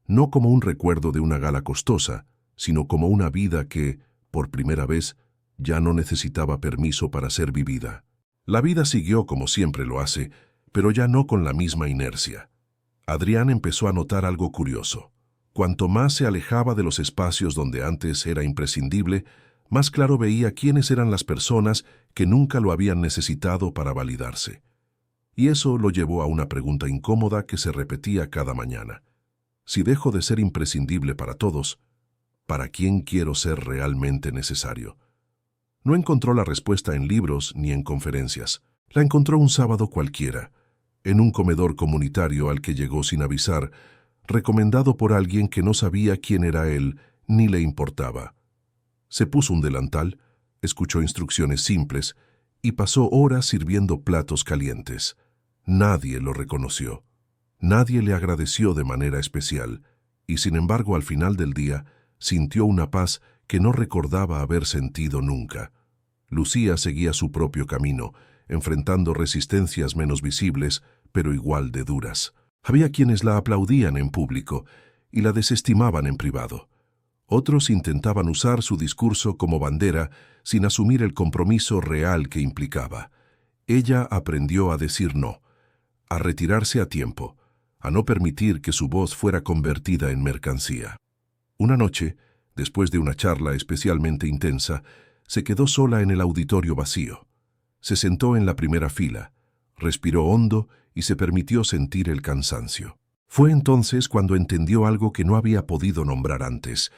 No como un recuerdo de una gala costosa, sino como una vida que, por primera vez, ya no necesitaba permiso para ser vivida. La vida siguió como siempre lo hace, pero ya no con la misma inercia. Adrián empezó a notar algo curioso. Cuanto más se alejaba de los espacios donde antes era imprescindible, más claro veía quiénes eran las personas que nunca lo habían necesitado para validarse. Y eso lo llevó a una pregunta incómoda que se repetía cada mañana. Si dejo de ser imprescindible para todos, ¿para quién quiero ser realmente necesario? No encontró la respuesta en libros ni en conferencias. La encontró un sábado cualquiera, en un comedor comunitario al que llegó sin avisar, recomendado por alguien que no sabía quién era él ni le importaba. Se puso un delantal, escuchó instrucciones simples y pasó horas sirviendo platos calientes. Nadie lo reconoció. Nadie le agradeció de manera especial, y sin embargo al final del día sintió una paz que no recordaba haber sentido nunca. Lucía seguía su propio camino, enfrentando resistencias menos visibles, pero igual de duras. Había quienes la aplaudían en público y la desestimaban en privado. Otros intentaban usar su discurso como bandera sin asumir el compromiso real que implicaba. Ella aprendió a decir no, a retirarse a tiempo, a no permitir que su voz fuera convertida en mercancía. Una noche, después de una charla especialmente intensa, se quedó sola en el auditorio vacío. Se sentó en la primera fila, respiró hondo y se permitió sentir el cansancio. Fue entonces cuando entendió algo que no había podido nombrar antes.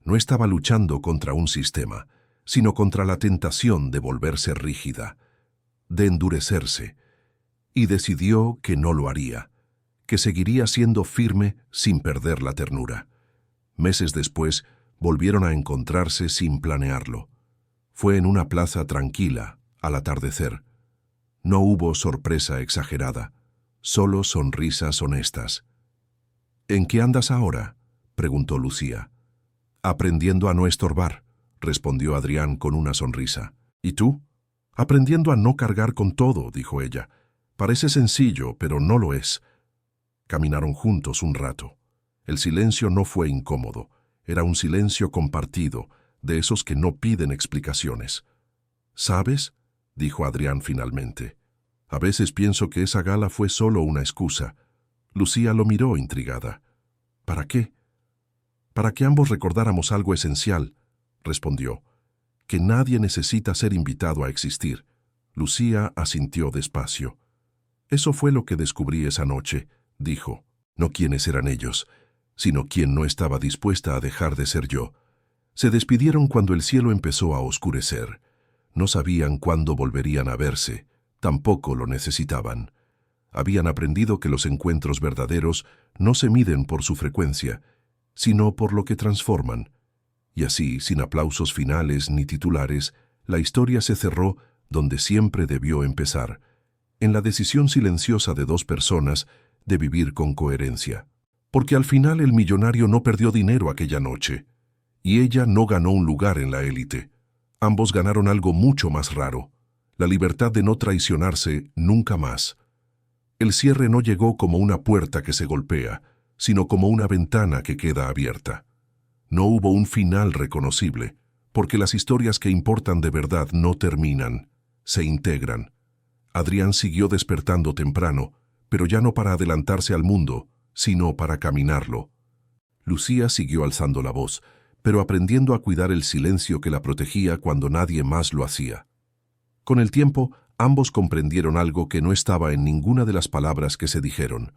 No estaba luchando contra un sistema, sino contra la tentación de volverse rígida, de endurecerse, y decidió que no lo haría, que seguiría siendo firme sin perder la ternura. Meses después, volvieron a encontrarse sin planearlo. Fue en una plaza tranquila, al atardecer. No hubo sorpresa exagerada, solo sonrisas honestas. «¿En qué andas ahora?», preguntó Lucía. «Aprendiendo a no estorbar», respondió Adrián con una sonrisa. «¿Y tú?». «Aprendiendo a no cargar con todo», dijo ella. «Parece sencillo, pero no lo es». Caminaron juntos un rato. El silencio no fue incómodo. Era un silencio compartido, de esos que no piden explicaciones. «¿Sabes?», dijo Adrián finalmente. «A veces pienso que esa gala fue solo una excusa». Lucía lo miró intrigada. «¿Para qué?». «Para que ambos recordáramos algo esencial», respondió. «Que nadie necesita ser invitado a existir». Lucía asintió despacio. «Eso fue lo que descubrí esa noche», dijo. No quiénes eran ellos, sino quién no estaba dispuesta a dejar de ser yo. Se despidieron cuando el cielo empezó a oscurecer. No sabían cuándo volverían a verse, tampoco lo necesitaban. Habían aprendido que los encuentros verdaderos no se miden por su frecuencia, sino por lo que transforman. Y así, sin aplausos finales ni titulares, la historia se cerró donde siempre debió empezar, en la decisión silenciosa de dos personas de vivir con coherencia. Porque al final el millonario no perdió dinero aquella noche, y ella no ganó un lugar en la élite. Ambos ganaron algo mucho más raro, la libertad de no traicionarse nunca más. El cierre no llegó como una puerta que se golpea, sino como una ventana que queda abierta. No hubo un final reconocible, porque las historias que importan de verdad no terminan, se integran. Adrián siguió despertando temprano, pero ya no para adelantarse al mundo, sino para caminarlo. Lucía siguió alzando la voz, pero aprendiendo a cuidar el silencio que la protegía cuando nadie más lo hacía. Con el tiempo, ambos comprendieron algo que no estaba en ninguna de las palabras que se dijeron.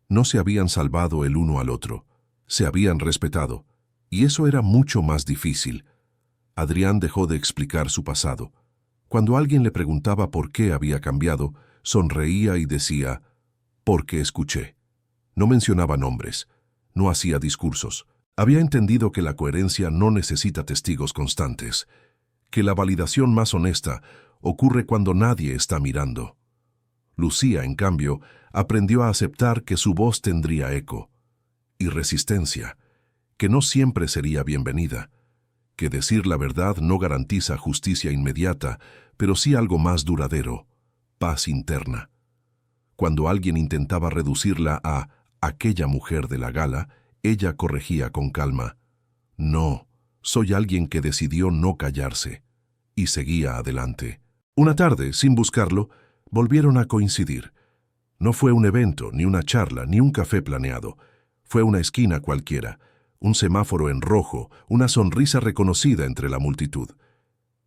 No se habían salvado el uno al otro, se habían respetado, y eso era mucho más difícil. Adrián dejó de explicar su pasado. Cuando alguien le preguntaba por qué había cambiado, sonreía y decía, «Porque escuché». No mencionaba nombres, no hacía discursos. Había entendido que la coherencia no necesita testigos constantes, que la validación más honesta ocurre cuando nadie está mirando. Lucía, en cambio, aprendió a aceptar que su voz tendría eco y resistencia, que no siempre sería bienvenida, que decir la verdad no garantiza justicia inmediata, pero sí algo más duradero, paz interna. Cuando alguien intentaba reducirla a aquella mujer de la gala, ella corregía con calma. No, soy alguien que decidió no callarse, y seguía adelante. Una tarde, sin buscarlo, volvieron a coincidir. No fue un evento, ni una charla, ni un café planeado. Fue una esquina cualquiera, un semáforo en rojo, una sonrisa reconocida entre la multitud.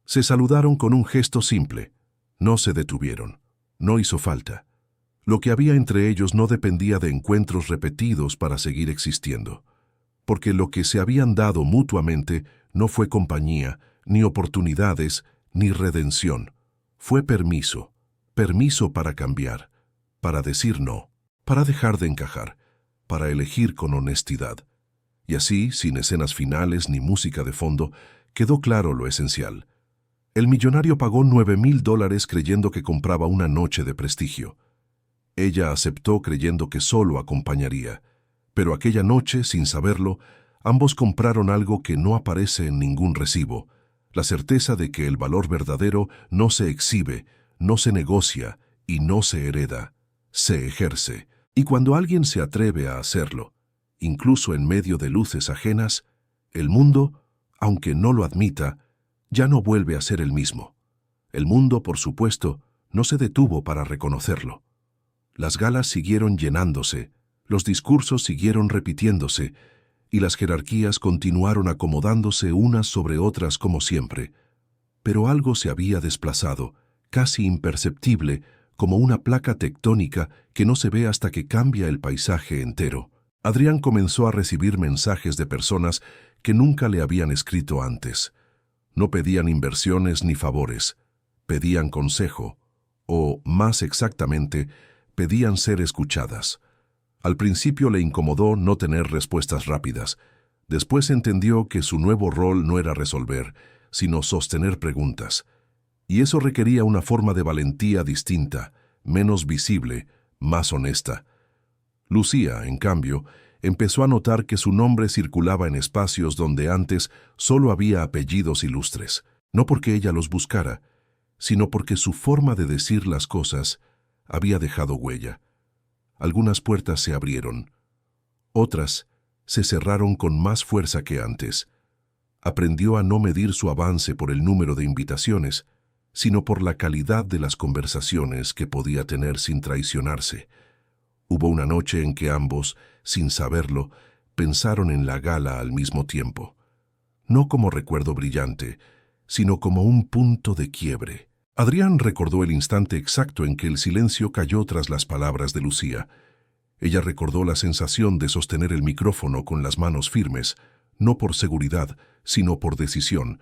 Se saludaron con un gesto simple. No se detuvieron. No hizo falta. Lo que había entre ellos no dependía de encuentros repetidos para seguir existiendo, porque lo que se habían dado mutuamente no fue compañía, ni oportunidades, ni redención. Fue permiso, permiso para cambiar, para decir no, para dejar de encajar, para elegir con honestidad. Y así, sin escenas finales ni música de fondo, quedó claro lo esencial. El millonario pagó $9,000 creyendo que compraba una noche de prestigio. Ella aceptó creyendo que solo acompañaría, pero aquella noche, sin saberlo, ambos compraron algo que no aparece en ningún recibo, la certeza de que el valor verdadero no se exhibe, no se negocia y no se hereda, se ejerce. Y cuando alguien se atreve a hacerlo, incluso en medio de luces ajenas, el mundo, aunque no lo admita, ya no vuelve a ser el mismo. El mundo, por supuesto, no se detuvo para reconocerlo. Las galas siguieron llenándose, los discursos siguieron repitiéndose, y las jerarquías continuaron acomodándose unas sobre otras como siempre. Pero algo se había desplazado, casi imperceptible, como una placa tectónica que no se ve hasta que cambia el paisaje entero. Adrián comenzó a recibir mensajes de personas que nunca le habían escrito antes. No pedían inversiones ni favores, pedían consejo, o, más exactamente, pedían ser escuchadas. Al principio le incomodó no tener respuestas rápidas. Después entendió que su nuevo rol no era resolver, sino sostener preguntas. Y eso requería una forma de valentía distinta, menos visible, más honesta. Lucía, en cambio, empezó a notar que su nombre circulaba en espacios donde antes solo había apellidos ilustres, no porque ella los buscara, sino porque su forma de decir las cosas había dejado huella. Algunas puertas se abrieron, otras se cerraron con más fuerza que antes. Aprendió a no medir su avance por el número de invitaciones, sino por la calidad de las conversaciones que podía tener sin traicionarse. Hubo una noche en que ambos, sin saberlo, pensaron en la gala al mismo tiempo. No como recuerdo brillante, sino como un punto de quiebre. Adrián recordó el instante exacto en que el silencio cayó tras las palabras de Lucía. Ella recordó la sensación de sostener el micrófono con las manos firmes, no por seguridad, sino por decisión.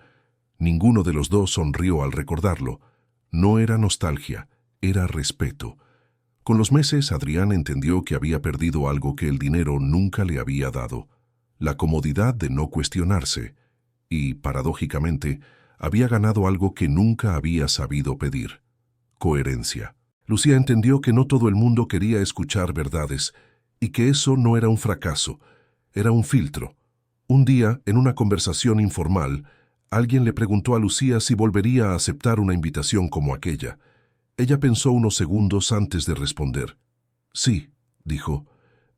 Ninguno de los dos sonrió al recordarlo. No era nostalgia, era respeto. Con los meses, Adrián entendió que había perdido algo que el dinero nunca le había dado: la comodidad de no cuestionarse. Y, paradójicamente, había ganado algo que nunca había sabido pedir: coherencia. Lucía entendió que no todo el mundo quería escuchar verdades, y que eso no era un fracaso, era un filtro. Un día, en una conversación informal, alguien le preguntó a Lucía si volvería a aceptar una invitación como aquella. Ella pensó unos segundos antes de responder. Sí, dijo,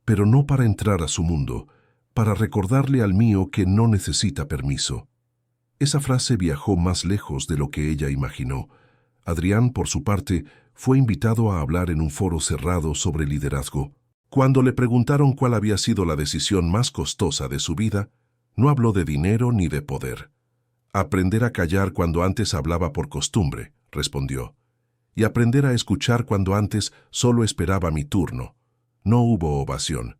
pero no para entrar a su mundo, para recordarle al mío que no necesita permiso. Esa frase viajó más lejos de lo que ella imaginó. Adrián, por su parte, fue invitado a hablar en un foro cerrado sobre liderazgo. Cuando le preguntaron cuál había sido la decisión más costosa de su vida, no habló de dinero ni de poder. Aprender a callar cuando antes hablaba por costumbre, respondió, y aprender a escuchar cuando antes solo esperaba mi turno. No hubo ovación,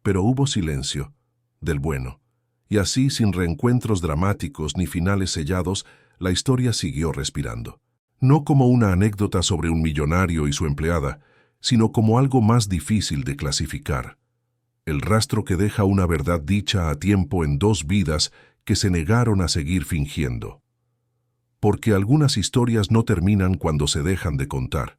pero hubo silencio, del bueno. Y así, sin reencuentros dramáticos ni finales sellados, la historia siguió respirando. No como una anécdota sobre un millonario y su empleada, sino como algo más difícil de clasificar. El rastro que deja una verdad dicha a tiempo en dos vidas que se negaron a seguir fingiendo. Porque algunas historias no terminan cuando se dejan de contar.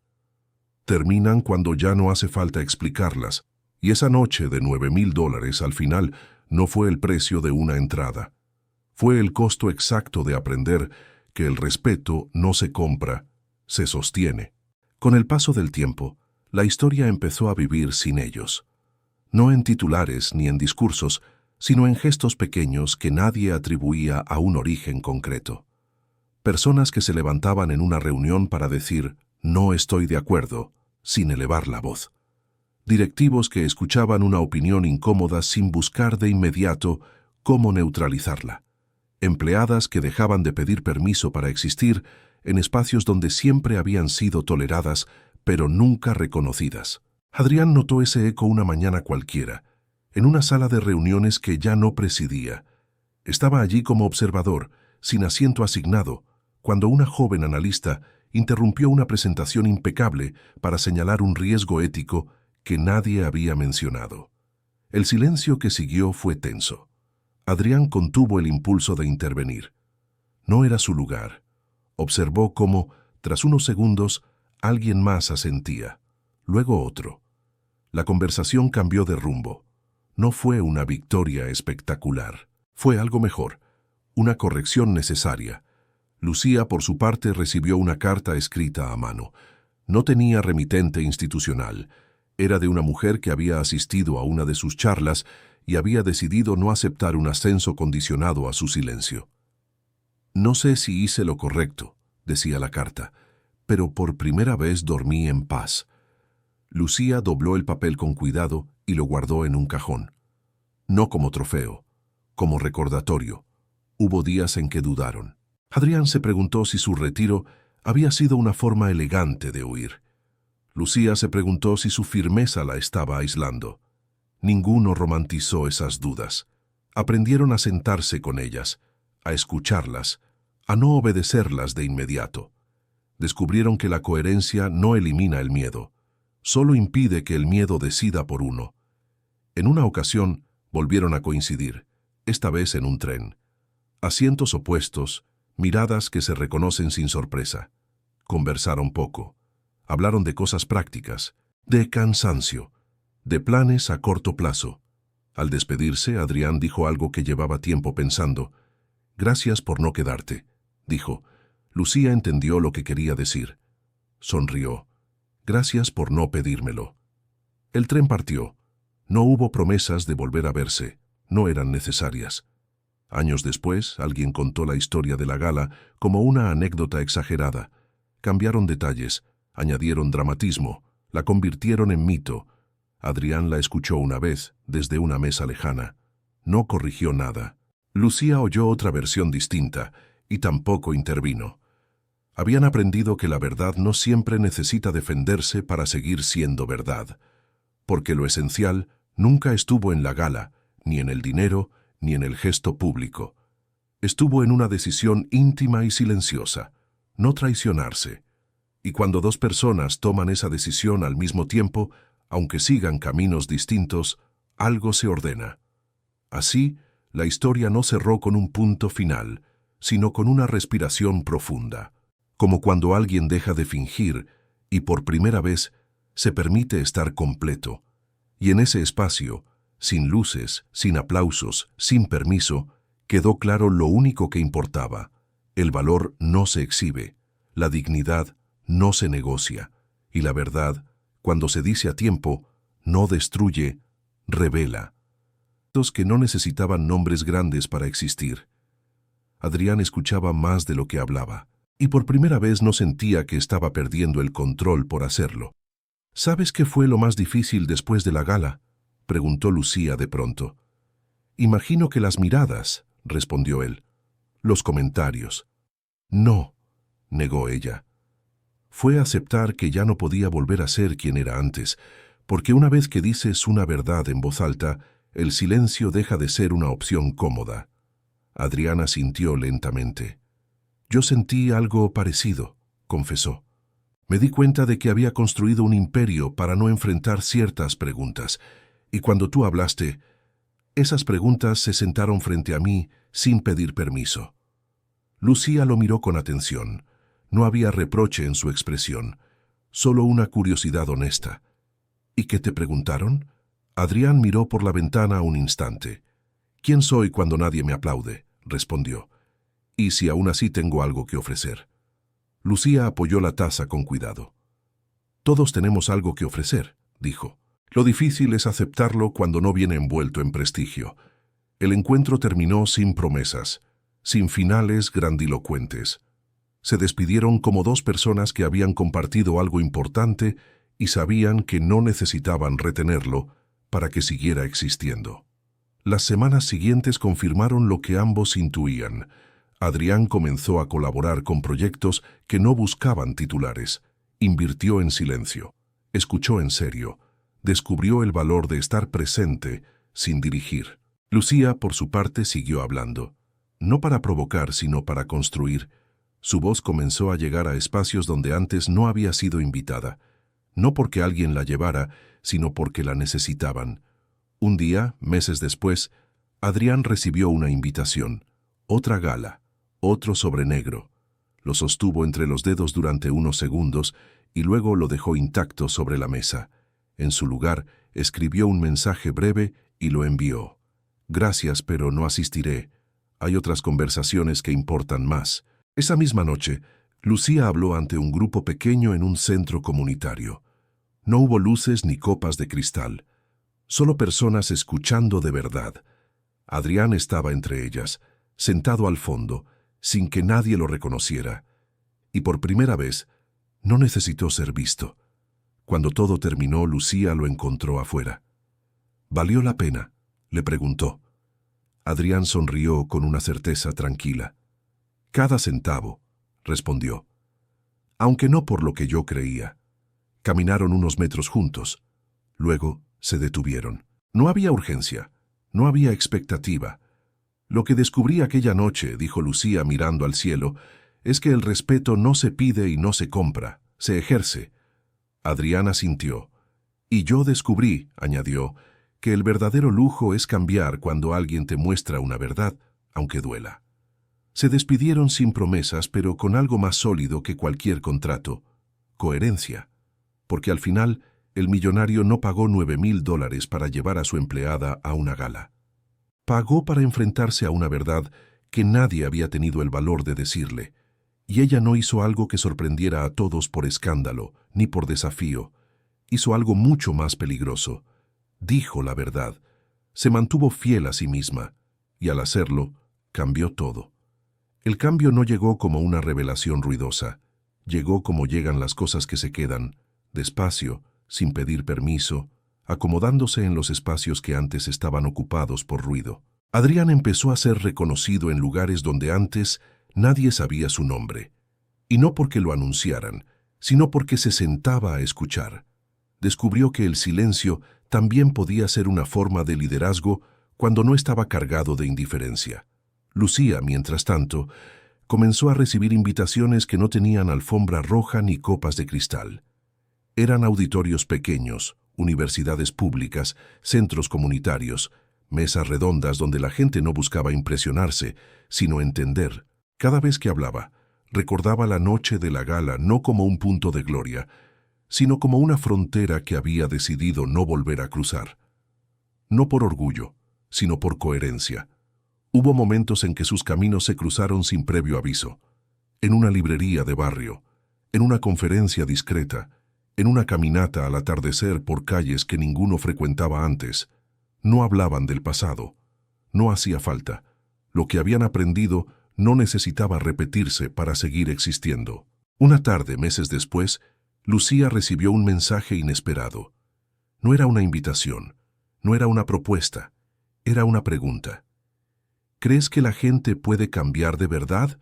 Terminan cuando ya no hace falta explicarlas, y esa noche de $9,000 al final no fue el precio de una entrada. Fue el costo exacto de aprender que el respeto no se compra, se sostiene. Con el paso del tiempo, la historia empezó a vivir sin ellos. No en titulares ni en discursos, sino en gestos pequeños que nadie atribuía a un origen concreto. Personas que se levantaban en una reunión para decir «no estoy de acuerdo», sin elevar la voz. Directivos que escuchaban una opinión incómoda sin buscar de inmediato cómo neutralizarla. Empleadas que dejaban de pedir permiso para existir en espacios donde siempre habían sido toleradas, pero nunca reconocidas. Adrián notó ese eco una mañana cualquiera, en una sala de reuniones que ya no presidía. Estaba allí como observador, sin asiento asignado, cuando una joven analista interrumpió una presentación impecable para señalar un riesgo ético que nadie había mencionado. El silencio que siguió fue tenso. Adrián contuvo el impulso de intervenir. No era su lugar. Observó cómo, tras unos segundos, alguien más asentía, luego otro. La conversación cambió de rumbo. No fue una victoria espectacular. Fue algo mejor, una corrección necesaria. Lucía, por su parte, recibió una carta escrita a mano. No tenía remitente institucional. Era de una mujer que había asistido a una de sus charlas y había decidido no aceptar un ascenso condicionado a su silencio. «No sé si hice lo correcto», decía la carta, «pero por primera vez dormí en paz». Lucía dobló el papel con cuidado y lo guardó en un cajón. No como trofeo, como recordatorio. Hubo días en que dudaron. Adrián se preguntó si su retiro había sido una forma elegante de huir. Lucía se preguntó si su firmeza la estaba aislando. Ninguno romantizó esas dudas. Aprendieron a sentarse con ellas, a escucharlas, a no obedecerlas de inmediato. Descubrieron que la coherencia no elimina el miedo, solo impide que el miedo decida por uno. En una ocasión volvieron a coincidir, esta vez en un tren. Asientos opuestos, miradas que se reconocen sin sorpresa. Conversaron poco. Hablaron de cosas prácticas, de cansancio, de planes a corto plazo. Al despedirse, Adrián dijo algo que llevaba tiempo pensando. «Gracias por no quedarte», dijo. Lucía entendió lo que quería decir. Sonrió. «Gracias por no pedírmelo». El tren partió. No hubo promesas de volver a verse. No eran necesarias. Años después, alguien contó la historia de la gala como una anécdota exagerada. Cambiaron detalles, añadieron dramatismo, la convirtieron en mito. Adrián la escuchó una vez, desde una mesa lejana. No corrigió nada. Lucía oyó otra versión distinta, y tampoco intervino. Habían aprendido que la verdad no siempre necesita defenderse para seguir siendo verdad. porque lo esencial nunca estuvo en la gala, ni en el dinero, ni en el gesto público. Estuvo en una decisión íntima y silenciosa, no traicionarse. Y cuando dos personas toman esa decisión al mismo tiempo, aunque sigan caminos distintos, algo se ordena. Así, la historia no cerró con un punto final, sino con una respiración profunda, como cuando alguien deja de fingir y por primera vez se permite estar completo. Y en ese espacio, sin luces, sin aplausos, sin permiso, quedó claro lo único que importaba. El valor no se exhibe, la dignidad no se negocia, y la verdad, cuando se dice a tiempo, no destruye, revela. Los que no necesitaban nombres grandes para existir. Adrián escuchaba más de lo que hablaba, y por primera vez no sentía que estaba perdiendo el control por hacerlo. ¿Sabes qué fue lo más difícil después de la gala?, preguntó Lucía de pronto. Imagino que las miradas, respondió él. Los comentarios. No, negó ella. Fue aceptar que ya no podía volver a ser quien era antes, porque una vez que dices una verdad en voz alta, el silencio deja de ser una opción cómoda. Adriana sintió lentamente. Yo sentí algo parecido, confesó. Me di cuenta de que había construido un imperio para no enfrentar ciertas preguntas, y cuando tú hablaste, esas preguntas se sentaron frente a mí sin pedir permiso. Lucía lo miró con atención. No había reproche en su expresión, solo una curiosidad honesta. ¿Y qué te preguntaron? Adrián miró por la ventana un instante. ¿Quién soy cuando nadie me aplaude?, respondió. ¿Y si aún así tengo algo que ofrecer? Lucía apoyó la taza con cuidado. Todos tenemos algo que ofrecer, dijo. Lo difícil es aceptarlo cuando no viene envuelto en prestigio. El encuentro terminó sin promesas, sin finales grandilocuentes. Se despidieron como dos personas que habían compartido algo importante y sabían que no necesitaban retenerlo para que siguiera existiendo. Las semanas siguientes confirmaron lo que ambos intuían. Adrián comenzó a colaborar con proyectos que no buscaban titulares. Invirtió en silencio, escuchó en serio, descubrió el valor de estar presente sin dirigir. Lucía, por su parte, siguió hablando, no para provocar, sino para construir. Su voz comenzó a llegar a espacios donde antes no había sido invitada, no porque alguien la llevara, sino porque la necesitaban. Un día, meses después, Adrián recibió una invitación, otra gala, otro sobre negro. Lo sostuvo entre los dedos durante unos segundos y luego lo dejó intacto sobre la mesa. En su lugar, escribió un mensaje breve y lo envió. Gracias, pero no asistiré. Hay otras conversaciones que importan más. Esa misma noche, Lucía habló ante un grupo pequeño en un centro comunitario. No hubo luces ni copas de cristal, solo personas escuchando de verdad. Adrián estaba entre ellas, sentado al fondo, sin que nadie lo reconociera. Y por primera vez, no necesitó ser visto. Cuando todo terminó, Lucía lo encontró afuera. ¿Valió la pena?, le preguntó. Adrián sonrió con una certeza tranquila. Cada centavo, respondió. Aunque no por lo que yo creía. Caminaron unos metros juntos. Luego se detuvieron. No había urgencia, no había expectativa. Lo que descubrí aquella noche, dijo Lucía mirando al cielo, es que el respeto no se pide y no se compra, se ejerce. Adrián asintió. Y yo descubrí, añadió, que el verdadero lujo es cambiar cuando alguien te muestra una verdad, aunque duela. Se despidieron sin promesas, pero con algo más sólido que cualquier contrato: coherencia. Porque al final, el millonario no pagó $9,000 para llevar a su empleada a una gala. Pagó para enfrentarse a una verdad que nadie había tenido el valor de decirle, y ella no hizo algo que sorprendiera a todos por escándalo, ni por desafío. Hizo algo mucho más peligroso. Dijo la verdad. Se mantuvo fiel a sí misma, y al hacerlo, cambió todo. El cambio no llegó como una revelación ruidosa. Llegó como llegan las cosas que se quedan, despacio, sin pedir permiso, acomodándose en los espacios que antes estaban ocupados por ruido. Adrián empezó a ser reconocido en lugares donde antes nadie sabía su nombre, y no porque lo anunciaran, sino porque se sentaba a escuchar. descubrió que el silencio también podía ser una forma de liderazgo cuando no estaba cargado de indiferencia. Lucía, mientras tanto, comenzó a recibir invitaciones que no tenían alfombra roja ni copas de cristal. Eran auditorios pequeños, universidades públicas, centros comunitarios, mesas redondas donde la gente no buscaba impresionarse, sino entender. Cada vez que hablaba, recordaba la noche de la gala no como un punto de gloria, sino como una frontera que había decidido no volver a cruzar. No por orgullo, sino por coherencia. Hubo momentos en que sus caminos se cruzaron sin previo aviso. En una librería de barrio, en una conferencia discreta, en una caminata al atardecer por calles que ninguno frecuentaba antes. No hablaban del pasado. No hacía falta. Lo que habían aprendido no necesitaba repetirse para seguir existiendo. Una tarde, meses después, Lucía recibió un mensaje inesperado. No era una invitación, no era una propuesta, era una pregunta. ¿Crees que la gente puede cambiar de verdad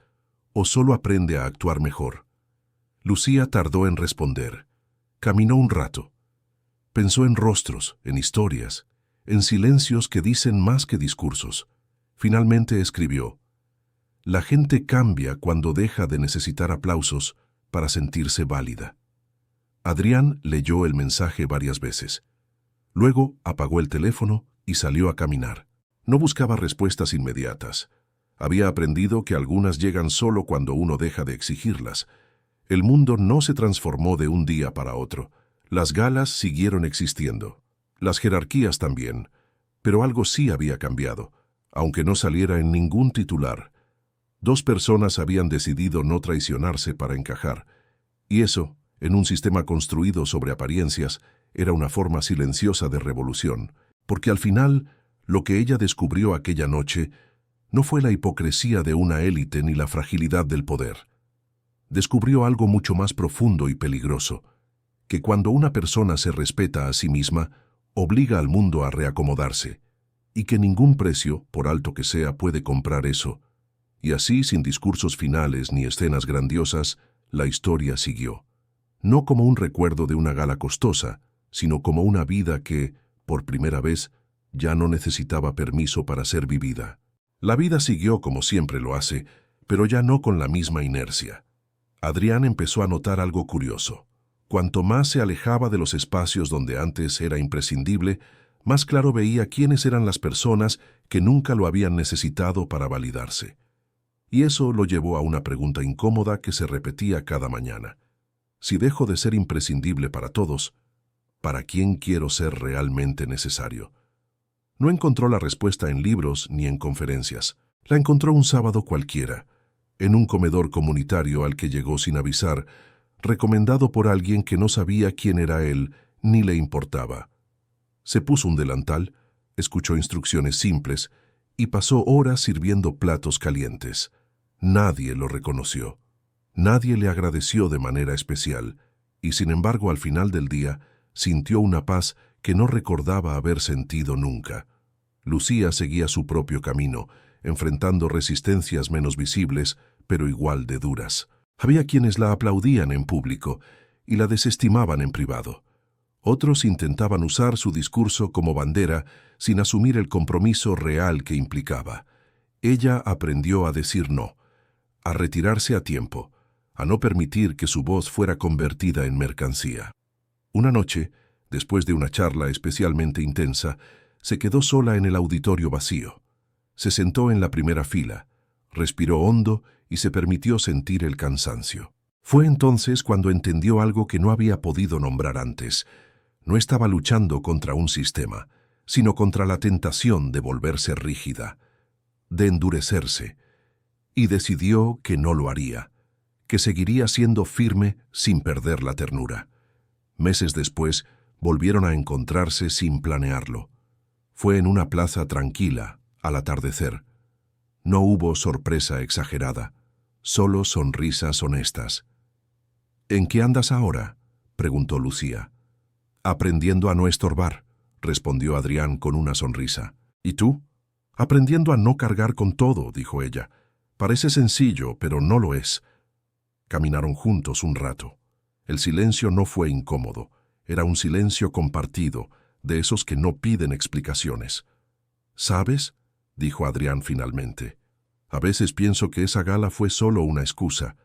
o solo aprende a actuar mejor? Lucía tardó en responder. Caminó un rato. Pensó en rostros, en historias, en silencios que dicen más que discursos. Finalmente escribió: la gente cambia cuando deja de necesitar aplausos para sentirse válida. Adrián leyó el mensaje varias veces. Luego apagó el teléfono y salió a caminar. No buscaba respuestas inmediatas. Había aprendido que algunas llegan solo cuando uno deja de exigirlas. El mundo no se transformó de un día para otro. Las galas siguieron existiendo. Las jerarquías también. Pero algo sí había cambiado, aunque no saliera en ningún titular. Dos personas habían decidido no traicionarse para encajar. Y eso, en un sistema construido sobre apariencias, era una forma silenciosa de revolución. Porque al final, lo que ella descubrió aquella noche no fue la hipocresía de una élite ni la fragilidad del poder. Descubrió algo mucho más profundo y peligroso, que cuando una persona se respeta a sí misma, obliga al mundo a reacomodarse, y que ningún precio, por alto que sea, puede comprar eso. Y así, sin discursos finales ni escenas grandiosas, la historia siguió. No como un recuerdo de una gala costosa, sino como una vida que, por primera vez, ya no necesitaba permiso para ser vivida. La vida siguió como siempre lo hace, pero ya no con la misma inercia. Adrián empezó a notar algo curioso. Cuanto más se alejaba de los espacios donde antes era imprescindible, más claro veía quiénes eran las personas que nunca lo habían necesitado para validarse. Y eso lo llevó a una pregunta incómoda que se repetía cada mañana. Si dejo de ser imprescindible para todos, ¿para quién quiero ser realmente necesario? No encontró la respuesta en libros ni en conferencias. La encontró un sábado cualquiera, en un comedor comunitario al que llegó sin avisar, recomendado por alguien que no sabía quién era él ni le importaba. Se puso un delantal, escuchó instrucciones simples y pasó horas sirviendo platos calientes. Nadie lo reconoció. Nadie le agradeció de manera especial y, sin embargo, al final del día, sintió una paz que no recordaba haber sentido nunca. Lucía seguía su propio camino, enfrentando resistencias menos visibles, pero igual de duras. Había quienes la aplaudían en público y la desestimaban en privado. Otros intentaban usar su discurso como bandera sin asumir el compromiso real que implicaba. Ella aprendió a decir no, a retirarse a tiempo, a no permitir que su voz fuera convertida en mercancía. Una noche, después de una charla especialmente intensa, se quedó sola en el auditorio vacío. Se sentó en la primera fila, respiró hondo y se permitió sentir el cansancio. Fue entonces cuando entendió algo que no había podido nombrar antes. No estaba luchando contra un sistema, sino contra la tentación de volverse rígida, de endurecerse, y decidió que no lo haría, que seguiría siendo firme sin perder la ternura. Meses después, volvieron a encontrarse sin planearlo. Fue en una plaza tranquila, al atardecer. No hubo sorpresa exagerada, solo sonrisas honestas. «¿En qué andas ahora?», preguntó Lucía. «Aprendiendo a no estorbar», respondió Adrián con una sonrisa. «¿Y tú?» «Aprendiendo a no cargar con todo», dijo ella. «Parece sencillo, pero no lo es». Caminaron juntos un rato. El silencio no fue incómodo. Era un silencio compartido, de esos que no piden explicaciones. ¿Sabes?, dijo Adrián finalmente. A veces pienso que esa gala fue solo una excusa.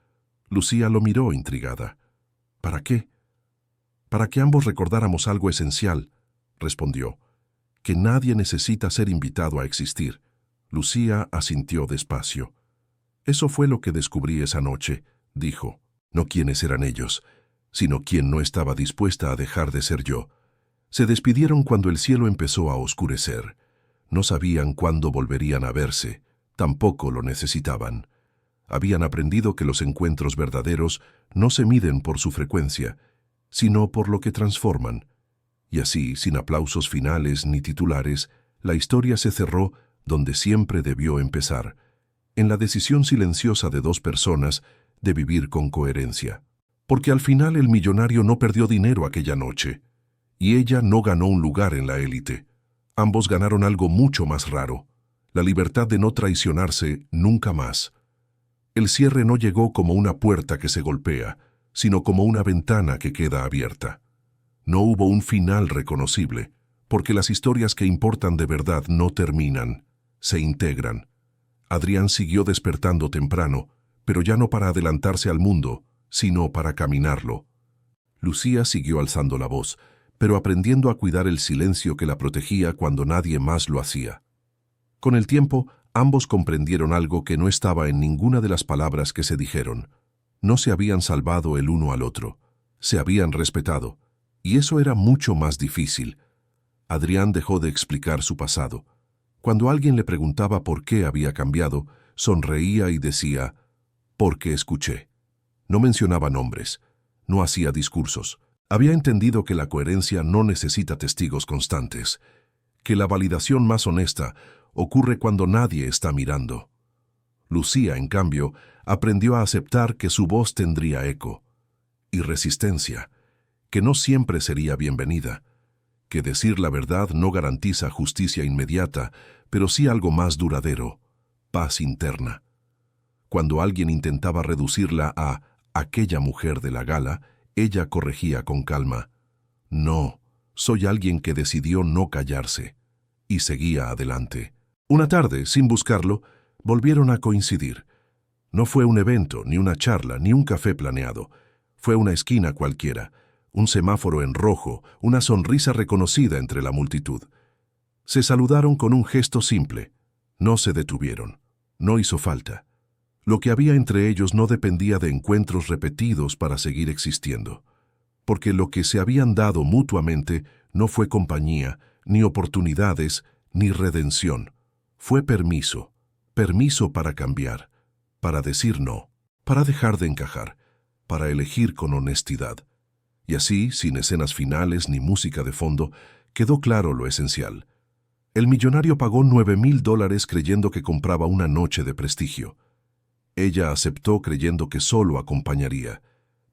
Lucía lo miró intrigada. ¿Para qué? Para que ambos recordáramos algo esencial, respondió. Que nadie necesita ser invitado a existir. Lucía asintió despacio. Eso fue lo que descubrí esa noche, dijo. No quiénes eran ellos, sino quién no estaba dispuesta a dejar de ser yo. Se despidieron cuando el cielo empezó a oscurecer. No sabían cuándo volverían a verse, tampoco lo necesitaban. Habían aprendido que los encuentros verdaderos no se miden por su frecuencia, sino por lo que transforman. Y así, sin aplausos finales ni titulares, la historia se cerró donde siempre debió empezar, en la decisión silenciosa de dos personas de vivir con coherencia. Porque al final el millonario no perdió dinero aquella noche, y ella no ganó un lugar en la élite. Ambos ganaron algo mucho más raro, la libertad de no traicionarse nunca más. El cierre no llegó como una puerta que se golpea, sino como una ventana que queda abierta. No hubo un final reconocible, porque las historias que importan de verdad no terminan, se integran. Adrián siguió despertando temprano, pero ya no para adelantarse al mundo, sino para caminarlo. Lucía siguió alzando la voz, pero aprendiendo a cuidar el silencio que la protegía cuando nadie más lo hacía. Con el tiempo, ambos comprendieron algo que no estaba en ninguna de las palabras que se dijeron. No se habían salvado el uno al otro, se habían respetado, y eso era mucho más difícil. Adrián dejó de explicar su pasado. Cuando alguien le preguntaba por qué había cambiado, sonreía y decía, «Porque escuché». No mencionaba nombres, no hacía discursos. Había entendido que la coherencia no necesita testigos constantes, que la validación más honesta ocurre cuando nadie está mirando. Lucía, en cambio, aprendió a aceptar que su voz tendría eco y resistencia, que no siempre sería bienvenida, que decir la verdad no garantiza justicia inmediata, pero sí algo más duradero, paz interna. Cuando alguien intentaba reducirla a aquella mujer de la gala, ella corregía con calma. No, soy alguien que decidió no callarse. Y seguía adelante. Una tarde, sin buscarlo, volvieron a coincidir. No fue un evento, ni una charla, ni un café planeado. Fue una esquina cualquiera, un semáforo en rojo, una sonrisa reconocida entre la multitud. Se saludaron con un gesto simple. No se detuvieron. No hizo falta. Lo que había entre ellos no dependía de encuentros repetidos para seguir existiendo, porque lo que se habían dado mutuamente no fue compañía, ni oportunidades, ni redención. Fue permiso, permiso para cambiar, para decir no, para dejar de encajar, para elegir con honestidad. Y así, sin escenas finales ni música de fondo, quedó claro lo esencial. El millonario pagó $9,000 creyendo que compraba una noche de prestigio. Ella aceptó creyendo que solo acompañaría,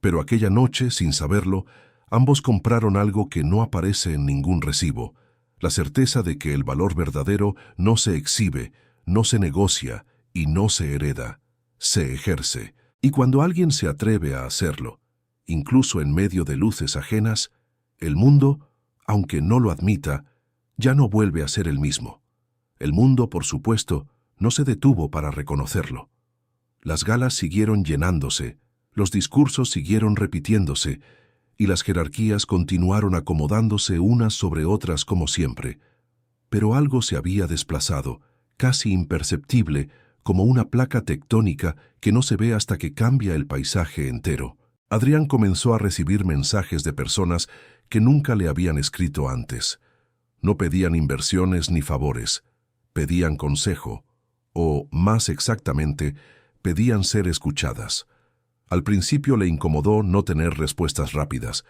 pero aquella noche, sin saberlo, ambos compraron algo que no aparece en ningún recibo, la certeza de que el valor verdadero no se exhibe, no se negocia y no se hereda, se ejerce. Y cuando alguien se atreve a hacerlo, incluso en medio de luces ajenas, el mundo, aunque no lo admita, ya no vuelve a ser el mismo. El mundo, por supuesto, no se detuvo para reconocerlo. Las galas siguieron llenándose, los discursos siguieron repitiéndose, y las jerarquías continuaron acomodándose unas sobre otras como siempre. Pero algo se había desplazado, casi imperceptible, como una placa tectónica que no se ve hasta que cambia el paisaje entero. Adrián comenzó a recibir mensajes de personas que nunca le habían escrito antes. No pedían inversiones ni favores, pedían consejo, o, más exactamente, pedían ser escuchadas. Al principio le incomodó no tener respuestas rápidas.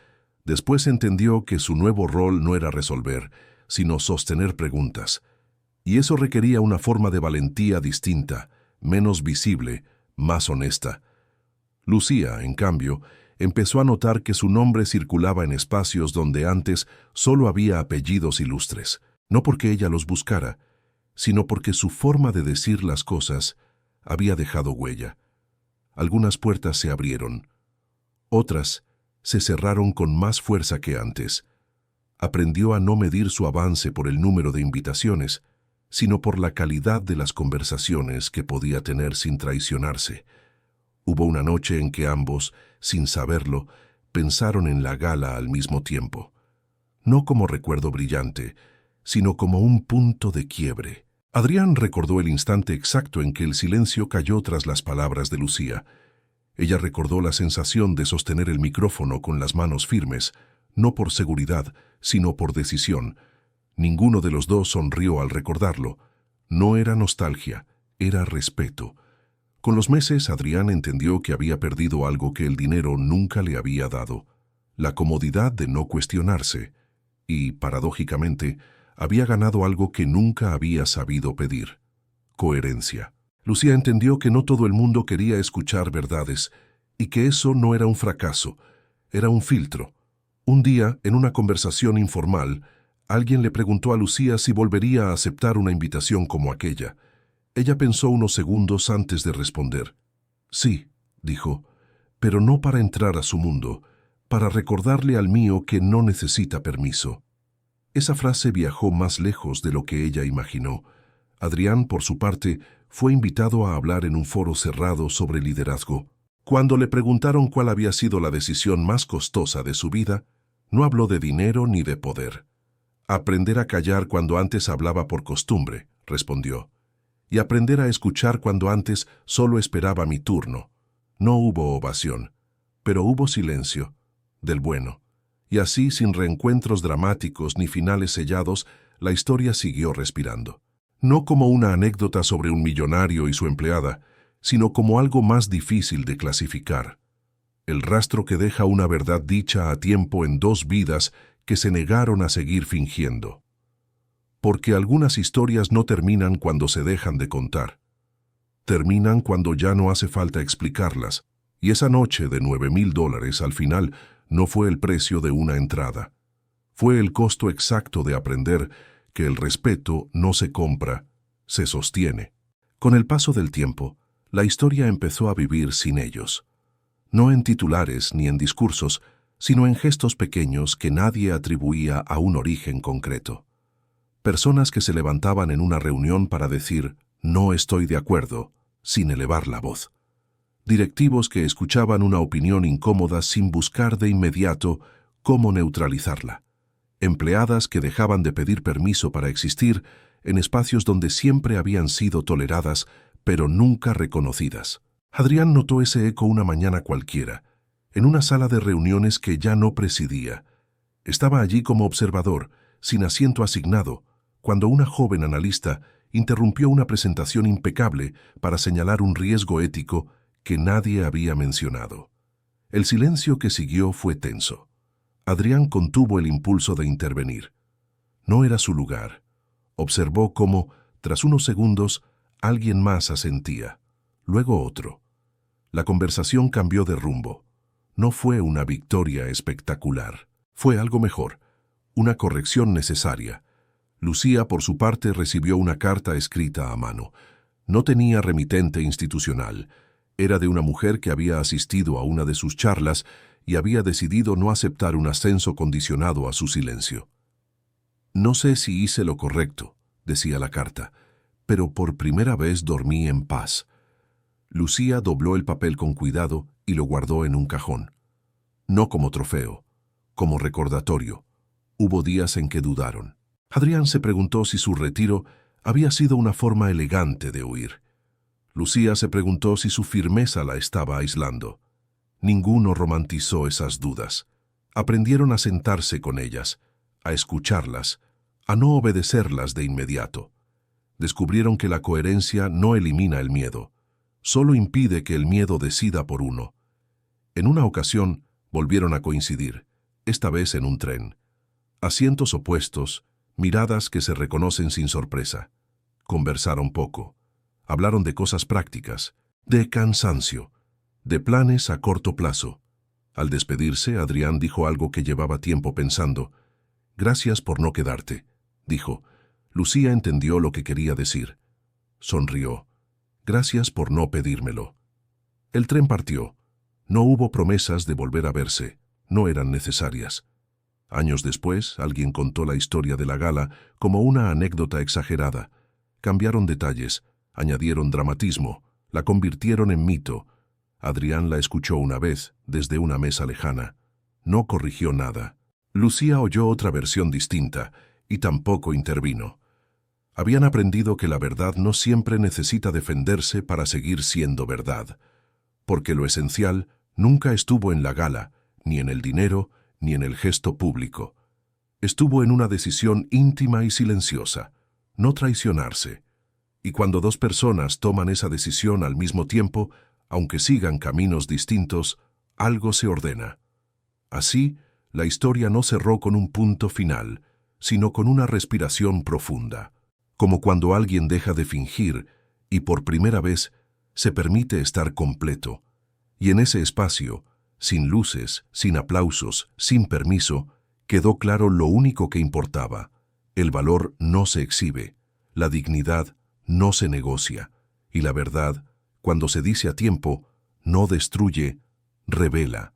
Después entendió que su nuevo rol no era resolver, sino sostener preguntas. Y eso requería una forma de valentía distinta, menos visible, más honesta. Lucía, en cambio, empezó a notar que su nombre circulaba en espacios donde antes solo había apellidos ilustres, no porque ella los buscara, sino porque su forma de decir las cosas había dejado huella. Algunas puertas se abrieron, otras se cerraron con más fuerza que antes. Aprendió a no medir su avance por el número de invitaciones, sino por la calidad de las conversaciones que podía tener sin traicionarse. Hubo una noche en que ambos, sin saberlo, pensaron en la gala al mismo tiempo. No como recuerdo brillante, sino como un punto de quiebre. Adrián recordó el instante exacto en que el silencio cayó tras las palabras de Lucía. Ella recordó la sensación de sostener el micrófono con las manos firmes, no por seguridad, sino por decisión. Ninguno de los dos sonrió al recordarlo. No era nostalgia, era respeto. Con los meses, Adrián entendió que había perdido algo que el dinero nunca le había dado: la comodidad de no cuestionarse. Y, paradójicamente, había ganado algo que nunca había sabido pedir: coherencia. Lucía entendió que no todo el mundo quería escuchar verdades, y que eso no era un fracaso, era un filtro. Un día, en una conversación informal, alguien le preguntó a Lucía si volvería a aceptar una invitación como aquella. Ella pensó unos segundos antes de responder. Sí, dijo, pero no para entrar a su mundo, para recordarle al mío que no necesita permiso. Esa frase viajó más lejos de lo que ella imaginó. Adrián, por su parte, fue invitado a hablar en un foro cerrado sobre liderazgo. Cuando le preguntaron cuál había sido la decisión más costosa de su vida, no habló de dinero ni de poder. Aprender a callar cuando antes hablaba por costumbre, respondió, y aprender a escuchar cuando antes solo esperaba mi turno. No hubo ovación, pero hubo silencio, del bueno. Y así, sin reencuentros dramáticos ni finales sellados, la historia siguió respirando. No como una anécdota sobre un millonario y su empleada, sino como algo más difícil de clasificar. El rastro que deja una verdad dicha a tiempo en dos vidas que se negaron a seguir fingiendo. Porque algunas historias no terminan cuando se dejan de contar. Terminan cuando ya no hace falta explicarlas, y esa noche de $9,000 al final no fue el precio de una entrada. Fue el costo exacto de aprender que el respeto no se compra, se sostiene. Con el paso del tiempo, la historia empezó a vivir sin ellos. No en titulares ni en discursos, sino en gestos pequeños que nadie atribuía a un origen concreto. Personas que se levantaban en una reunión para decir «no estoy de acuerdo», sin elevar la voz. Directivos que escuchaban una opinión incómoda sin buscar de inmediato cómo neutralizarla. Empleadas que dejaban de pedir permiso para existir en espacios donde siempre habían sido toleradas, pero nunca reconocidas. Adrián notó ese eco una mañana cualquiera, en una sala de reuniones que ya no presidía. Estaba allí como observador, sin asiento asignado, cuando una joven analista interrumpió una presentación impecable para señalar un riesgo ético que nadie había mencionado. El silencio que siguió fue tenso. Adrián contuvo el impulso de intervenir. No era su lugar. Observó cómo, tras unos segundos, alguien más asentía, luego otro. La conversación cambió de rumbo. No fue una victoria espectacular. Fue algo mejor, una corrección necesaria. Lucía, por su parte, recibió una carta escrita a mano. No tenía remitente institucional. Era de una mujer que había asistido a una de sus charlas y había decidido no aceptar un ascenso condicionado a su silencio. «No sé si hice lo correcto», decía la carta, «pero por primera vez dormí en paz». Lucía dobló el papel con cuidado y lo guardó en un cajón. No como trofeo, como recordatorio. Hubo días en que dudaron. Adrián se preguntó si su retiro había sido una forma elegante de huir. Lucía se preguntó si su firmeza la estaba aislando. Ninguno romantizó esas dudas. Aprendieron a sentarse con ellas, a escucharlas, a no obedecerlas de inmediato. Descubrieron que la coherencia no elimina el miedo, solo impide que el miedo decida por uno. En una ocasión volvieron a coincidir, esta vez en un tren. Asientos opuestos, miradas que se reconocen sin sorpresa. Conversaron poco. Hablaron de cosas prácticas, de cansancio, de planes a corto plazo. Al despedirse, Adrián dijo algo que llevaba tiempo pensando. «Gracias por no quedarte», dijo. Lucía entendió lo que quería decir. Sonrió. «Gracias por no pedírmelo». El tren partió. No hubo promesas de volver a verse. no eran necesarias. Años después, alguien contó la historia de la gala como una anécdota exagerada. Cambiaron detalles, añadieron dramatismo, la convirtieron en mito. Adrián la escuchó una vez, desde una mesa lejana. No corrigió nada. Lucía oyó otra versión distinta y tampoco intervino. Habían aprendido que la verdad no siempre necesita defenderse para seguir siendo verdad, porque lo esencial nunca estuvo en la gala, ni en el dinero, ni en el gesto público. Estuvo en una decisión íntima y silenciosa, no traicionarse. Y cuando dos personas toman esa decisión al mismo tiempo, aunque sigan caminos distintos, algo se ordena. Así, la historia no cerró con un punto final, sino con una respiración profunda, como cuando alguien deja de fingir y por primera vez se permite estar completo. Y en ese espacio, sin luces, sin aplausos, sin permiso, quedó claro lo único que importaba. El valor no se exhibe, la dignidad no se negocia, y la verdad, cuando se dice a tiempo, no destruye, revela.